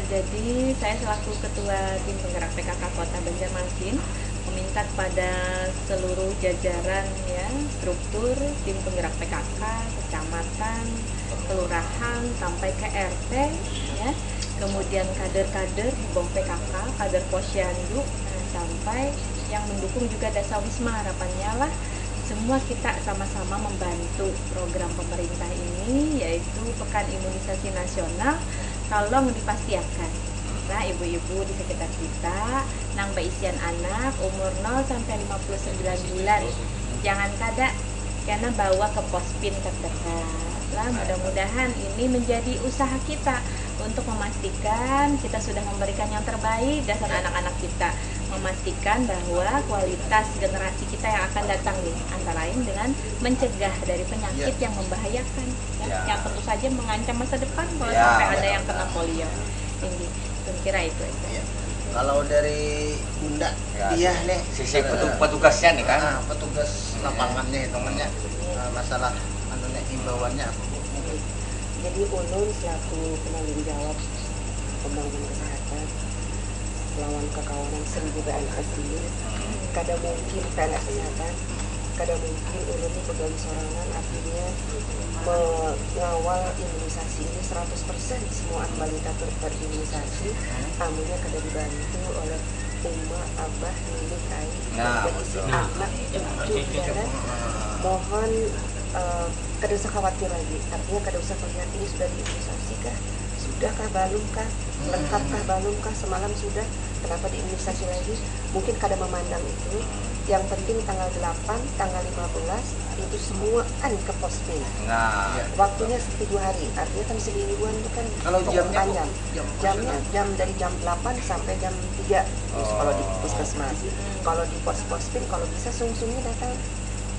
Jadi saya selaku Ketua Tim Penggerak PKK Kota Banjarmasin meminta kepada seluruh jajaran ya, struktur tim penggerak PKK, kecamatan, kelurahan sampai ke RT ya. Kemudian kader-kader di bawah PKK, kader Posyandu, sampai yang mendukung juga Dasa Wisma. Harapannya lah semua kita sama-sama membantu program pemerintah ini, yaitu Pekan Imunisasi Nasional. Tolong dipastikan nah, ibu-ibu di sekitar kita nambah isian anak umur 0 sampai 59 bulan jangan kada karena bawa ke pospin terdekat lah. Mudah-mudahan ini menjadi usaha kita untuk memastikan kita sudah memberikan yang terbaik dasar anak-anak kita, memastikan bahwa kualitas generasi kita yang akan datang nih antara lain dengan mencegah dari penyakit yang membahayakan yang tentu saja mengancam masa depan kalau sampai ada yang kena polio. Ini kira itu. Kalau dari Bunda dia nih sisi petugasnya nih kan, petugas lapangannya hitungannya masalah himbauannya apa Bu? Jadi ulun selaku penanggung jawab pembangunan kesehatan lawan kekawanan 1000 PNS ini, kada mungkin PNS kesehatan, kada mungkin ulun ini pegawai sorangan, artinya mengawal imunisasi ini 100% semua anak balita berimunisasi, amunya kada dibantu oleh Uma, Abah, Nini, Kai, berisi anak, cucu, dan mohon kada usah khawatir lagi, artinya kada usah melihat ini sudah diimunisasi kah, sudahkah, belumkah, lengkapkah, belumkah, semalam sudah, kenapa diimunisasi lagi, mungkin kada memandang itu. Yang penting tanggal 8, tanggal 15 itu semuaan ke pospin. Nah, Waktunya seperti 2 hari, artinya kan semingguan itu kan Kalau cukup jamnya, panjang. Jamnya dari jam 8 sampai jam 3 kalau di puskesmas. Kalau di pospin kalau bisa sung-sungnya datang.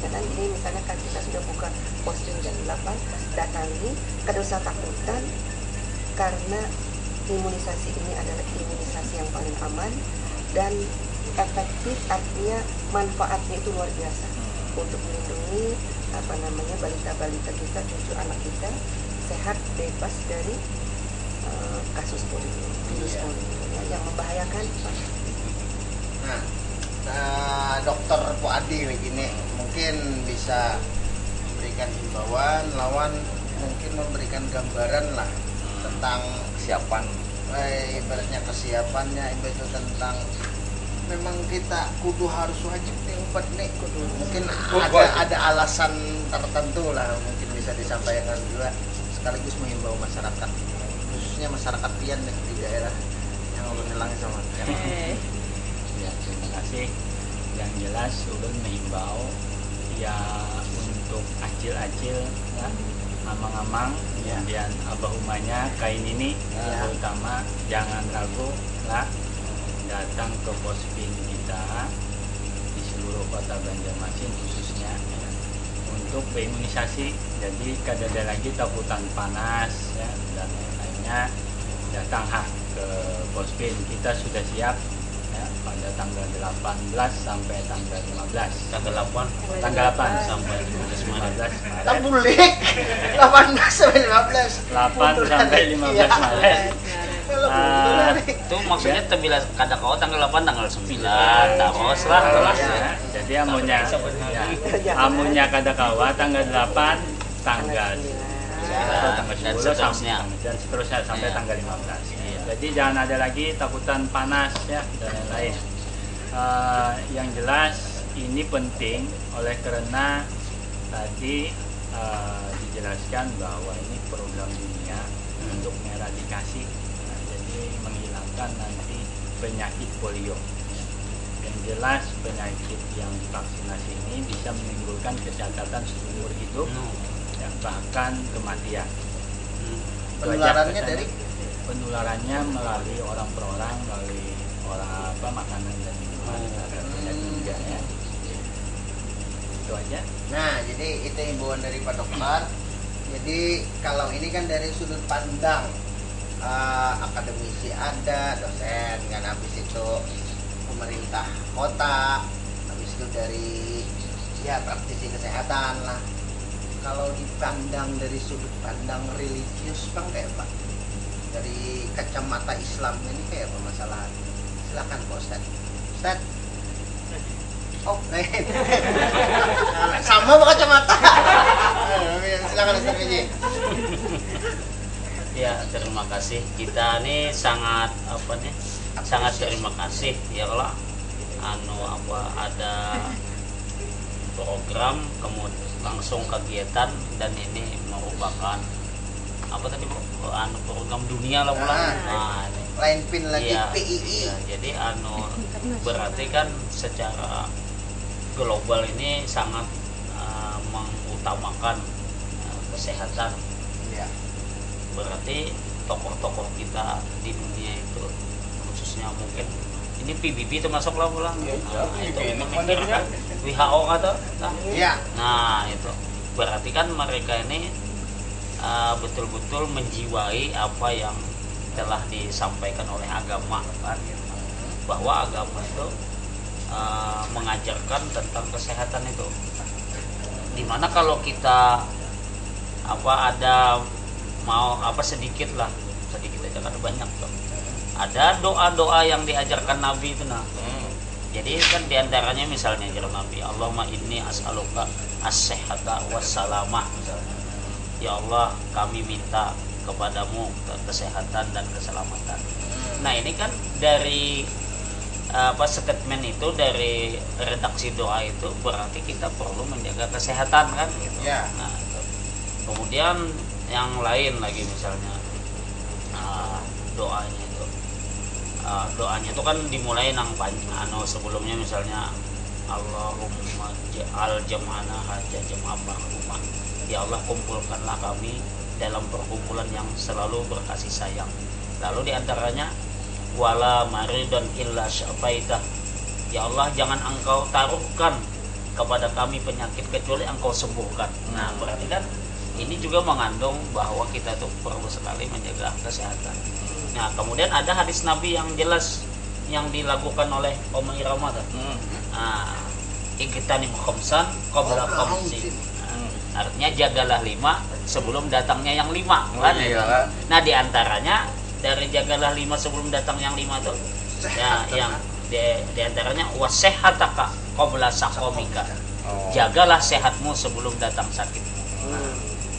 Jadi misalnya kan kita sudah buka pospin jam 8, datangi, kada usah takutan karena imunisasi ini adalah imunisasi yang paling aman dan efektif, artinya manfaatnya itu luar biasa untuk melindungi balita-balita kita, cucu anak kita sehat bebas dari kasus polio, virus polio yang membahayakan. Nah, Dokter Puadi begini mungkin bisa memberikan himbauan, lawan mungkin memberikan gambaran lah tentang kesiapan. Ibaratnya kesiapannya, itu tentang memang kita kudu harus wajib nih obat nih kudu. Mungkin ada alasan tertentu lah mungkin bisa disampaikan juga sekaligus mengimbau masyarakat khususnya masyarakat pian di daerah yang ulun sama. Ya, terima kasih. Yang jelas ulun mengimbau ya untuk acil-acil ya, amang-amang kemudian abahumanya kain ini terutama jangan ragu lah datang ke pospin kita di seluruh kota Banjarmasin khususnya ya, untuk berimunisasi. Jadi kada ada lagi takutan panas ya, dan lain-lainnya, datang ke pospin. Kita sudah siap ya, pada tanggal 18 sampai tanggal 15. Tanggal 8 sampai 15 Maret. Tak boleh 18 sampai 15. 8 sampai 15 Maret. Itu maksudnya terbilang kada kau tanggal 8 tanggal 9 terus lah terus ya. Jadi amunnya kada kawa tanggal 8 tanggal 10 dan seterusnya sampai tanggal 15. Jadi jangan ada lagi takutan panas ya dan lain-lain. Yang jelas ini penting oleh karena tadi dijelaskan bahwa ini program dunia untuk eradikasi, jadi menghilangkan nanti penyakit polio. Yang jelas penyakit yang divaksinasi ini bisa menimbulkan kecacatan seumur hidup, ya, bahkan kematian. Penularannya dari penularannya melalui orang per orang, melalui makanan dan minuman juga ya. Itu aja. Nah, jadi itu himbauan dari Pak Dokter. Jadi kalau ini kan dari sudut pandang akademisi ada, dosen kan, habis itu pemerintah kota, habis itu dari ya praktisi kesehatan lah. Kalau dipandang dari sudut pandang religius Bang kayak Pak, dari kacamata Islam ini kayak apa masalah? Silakan Pak Ustadz. Ustadz. Oh, sama Pak kacamata. Silakan Ustadz Miji. Ya, terima kasih. Kita ini sangat terima kasih ya kalau ada program kemudian langsung kegiatan dan ini merupakan program dunia lah pulang. Nah, lain pin lagi ya, PII. ya, jadi berarti kan secara global ini sangat mengutamakan kesehatan. Ya. Berarti tokoh-tokoh kita di dunia itu khususnya mungkin ini PBB termasuk lah pulang. Itu memikirkan WHO kata. Iya. Nah itu berarti kan mereka ini betul-betul menjiwai apa yang telah disampaikan oleh agama kan, bahwa agama itu mengajarkan tentang kesehatan itu. Dimana kalau kita ada mau sedikit aja kan banyak tuh. Ada doa-doa yang diajarkan Nabi itu Jadi kan diantaranya misalnya jalan Nabi, Allahumma inni as'aluka as-sihhata wassalamah misalnya. Ya Allah, kami minta kepadamu kesehatan dan keselamatan. Nah ini kan dari statement itu, dari redaksi doa itu berarti kita perlu menjaga kesehatan kan gitu. Ya. Nah itu. Kemudian yang lain lagi misalnya doanya itu kan dimulai sebelumnya misalnya Allahumma ja'al jam'ana hadza jam'an marhumah. Ya Allah, kumpulkanlah kami dalam perkumpulan yang selalu berkasih sayang. Lalu diantaranya wala maridun illa syafaitah. Ya Allah, jangan engkau taruhkan kepada kami penyakit kecuali engkau sembuhkan. Nah, berarti kan ini juga mengandung bahwa kita tuh perlu sekali menjaga kesehatan. Nah, kemudian ada hadis Nabi yang jelas yang dilakukan oleh Om Irama tuh. Ikitanim khamsan qabla khamsin. Artinya jagalah 5 sebelum datangnya yang 5 kan? Nah, diantaranya dari jagalah 5 sebelum datang yang 5 tuh ya, yang diantaranya wasehataka qabla saqomika. Jagalah sehatmu sebelum datang sakit.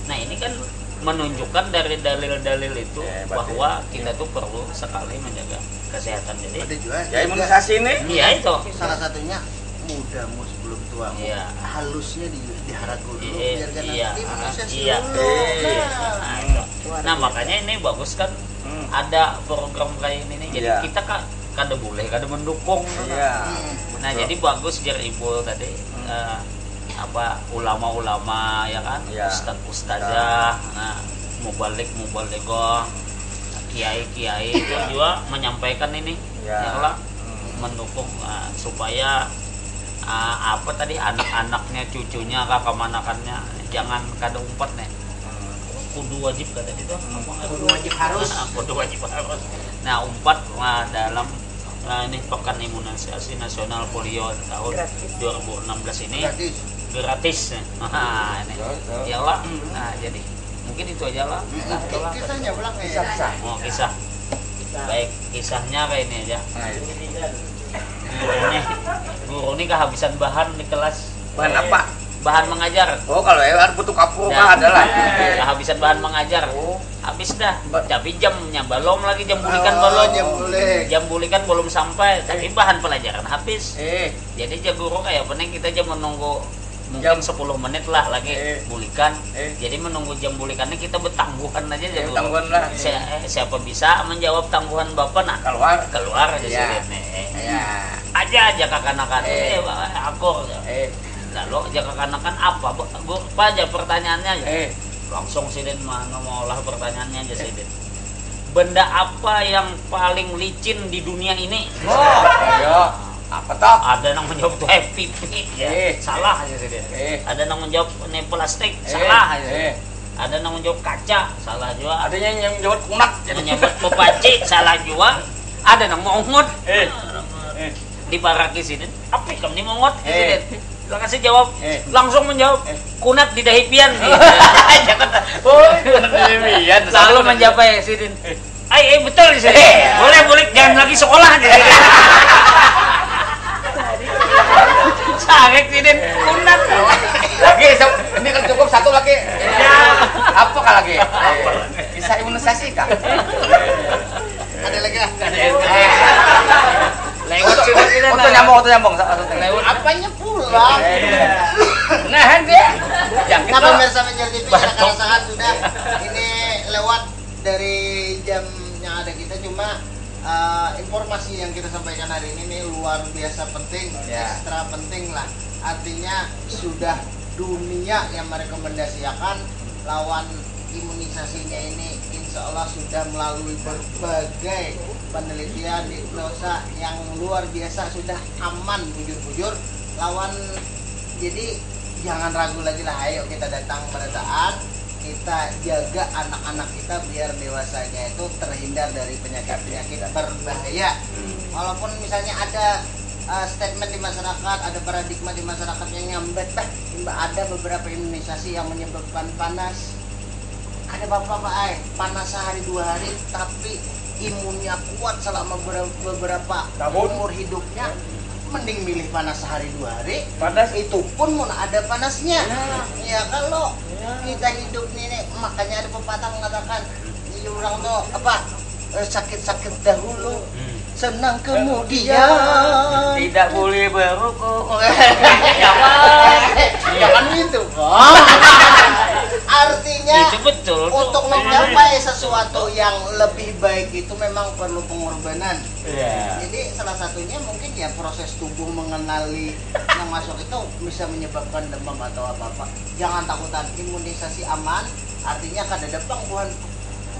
Nah, ini kan menunjukkan dari dalil-dalil itu bahwa kita tuh perlu sekali menjaga kesehatan. Jadi ya imunisasi ini iya itu salah satunya mudamu sebelum tua. Iya. Halusnya diharap dulu biar kan imunisasi iya. dulu. Nah, makanya ini bagus kan ada program kayak ini nih. Jadi kita kada boleh kada mendukung. Nah, jadi bagus jar ibu tadi ulama-ulama ya kan, ustadz-ustadzah, nah mubalik-mubalighah, kiai-kiai itu juga menyampaikan ini ya mendukung supaya anak-anaknya, cucunya, kakak-manakannya jangan kada umpat nih. Kudu wajib kata itu kudu wajib harus. Nah, umpat dalam ini pekan imunisasi nasional polio tahun 2016 ini gratis. Nah, ini ya Allah. Nah, jadi mungkin itu aja lah. Kisahnya ulang kisah. Baik, kisahnya kayak ini aja. Guru ini kehabisan bahan di kelas. Bahan apa? Bahan mengajar. Oh, kalau butuh kapur mah ada lah. Kehabisan bahan mengajar. Habis dah. Tapi jamnya belum lagi, jam bulikan belum. Jam bulikan belum sampai, tapi bahan pelajaran habis. Jadi guru kayak penting kita jam menunggu mungkin 10 menit lah lagi bulikan. Jadi menunggu jam bulikannya kita bertangguhan aja ya. Tangguhan lah. Siapa bisa menjawab tangguhan Bapak, nah keluar aja sini. Aja kakak-kakak aku. Lalu aja kakak-kakak apa aja pertanyaannya aja. Langsung Sidin mana mau olah pertanyaannya aja Sidin. Benda apa yang paling licin di dunia ini? Apa toh? Ada yang menjawab tuh pipi, salah aja Sidin. Ada yang menjawab ini plastik, salah aja. Ada yang menjawab kaca, salah juga. Ada yang menjawab kunak, menyebut pepaci, salah juga. Ada yang mongot. Di paraki Sidin, apa kamu nih mongot Sidin? Langsung jawab, langsung menjawab kunat di dahipian. Lalu menjawab Sidin, betul Sidin. Boleh jangan lagi sekolah Sidin. Sakit Sidin, kunat. Lagi ini kan cukup satu lagi. Apa lagi? Bisa imunisasi kah? Ada lagi lah. Lewat Auto nyambung. Apanya pulang? Nah, dia. Nah, pemirsa Menjer TV sangat sudah ini lewat dari jam yang ada kita, cuma informasi yang kita sampaikan hari ini nih luar biasa penting, ekstra penting lah. Artinya sudah dunia yang merekomendasikan lawan imunisasinya ini insya Allah sudah melalui berbagai penelitian diagnosa yang luar biasa, sudah aman bujur-bujur lawan. Jadi jangan ragu lagi lah, ayo kita datang pada saat kita jaga anak-anak kita biar dewasanya itu terhindar dari penyakit-penyakit berbahaya. Walaupun misalnya ada statement di masyarakat, ada paradigma di masyarakat yang nyambet, ada beberapa imunisasi yang menyebabkan panas. Ada bapak-bapak panas sehari 2 hari tapi imunnya kuat selama beberapa umur hidupnya, mending milih panas sehari 2 hari. Panas itu pun mau ada panasnya. Ya kalau kita hidup ini, makanya ada pepatah mengatakan orang tuh apa, sakit-sakit dahulu senang kemudian tidak boleh berrukuk. Jangan itu artinya itu betul untuk mencapai sesuatu yang yang lebih baik itu memang perlu pengorbanan. Jadi salah satunya mungkin ya proses tubuh mengenali yang masuk itu bisa menyebabkan demam atau apa-apa. Jangan takutan, imunisasi aman, artinya kada depang buhan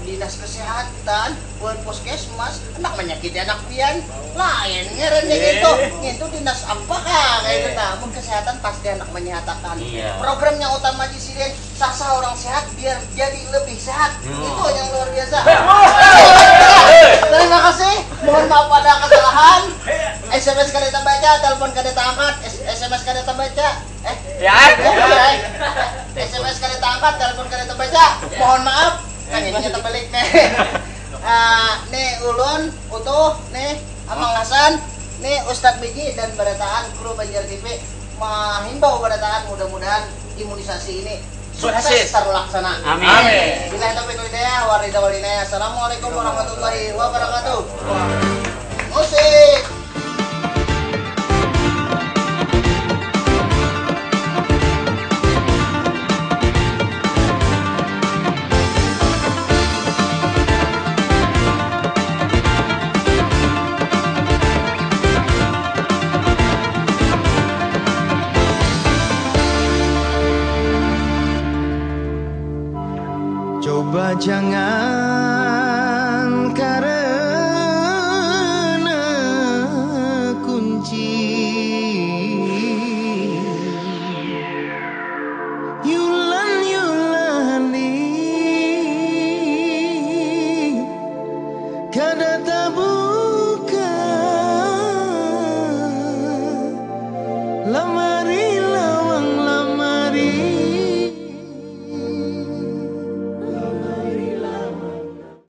dinas kesehatan, buhan puskesmas, anak menyakiti anak pian, lain ngerennya gitu. Itu dinas apa kah kayak gitu. Namun kesehatan pasti anak menyatakan. Program yang utama di sini sasa orang sehat biar jadi lebih sehat. Itu yang luar biasa. Terima kasih. Mohon maaf pada kesalahan. SMS kada baca, telepon kada angkat, SMS kada baca. SMS kada angkat, telepon kada baca. Mohon maaf. Kan ini kita balik nih. Nih ulun utuh nih Amang Hasan, nih Ustadz Biji dan Barataan kru Banjar TV menghimbau Barataan mudah-mudahan imunisasi ini sukses terlaksana. Amin. Bila taufiq wal hidayah wa ridha wal inayah. Assalamualaikum warahmatullahi wabarakatuh. Musik. Coba jangan karena kunci Yulani kada tabuka lama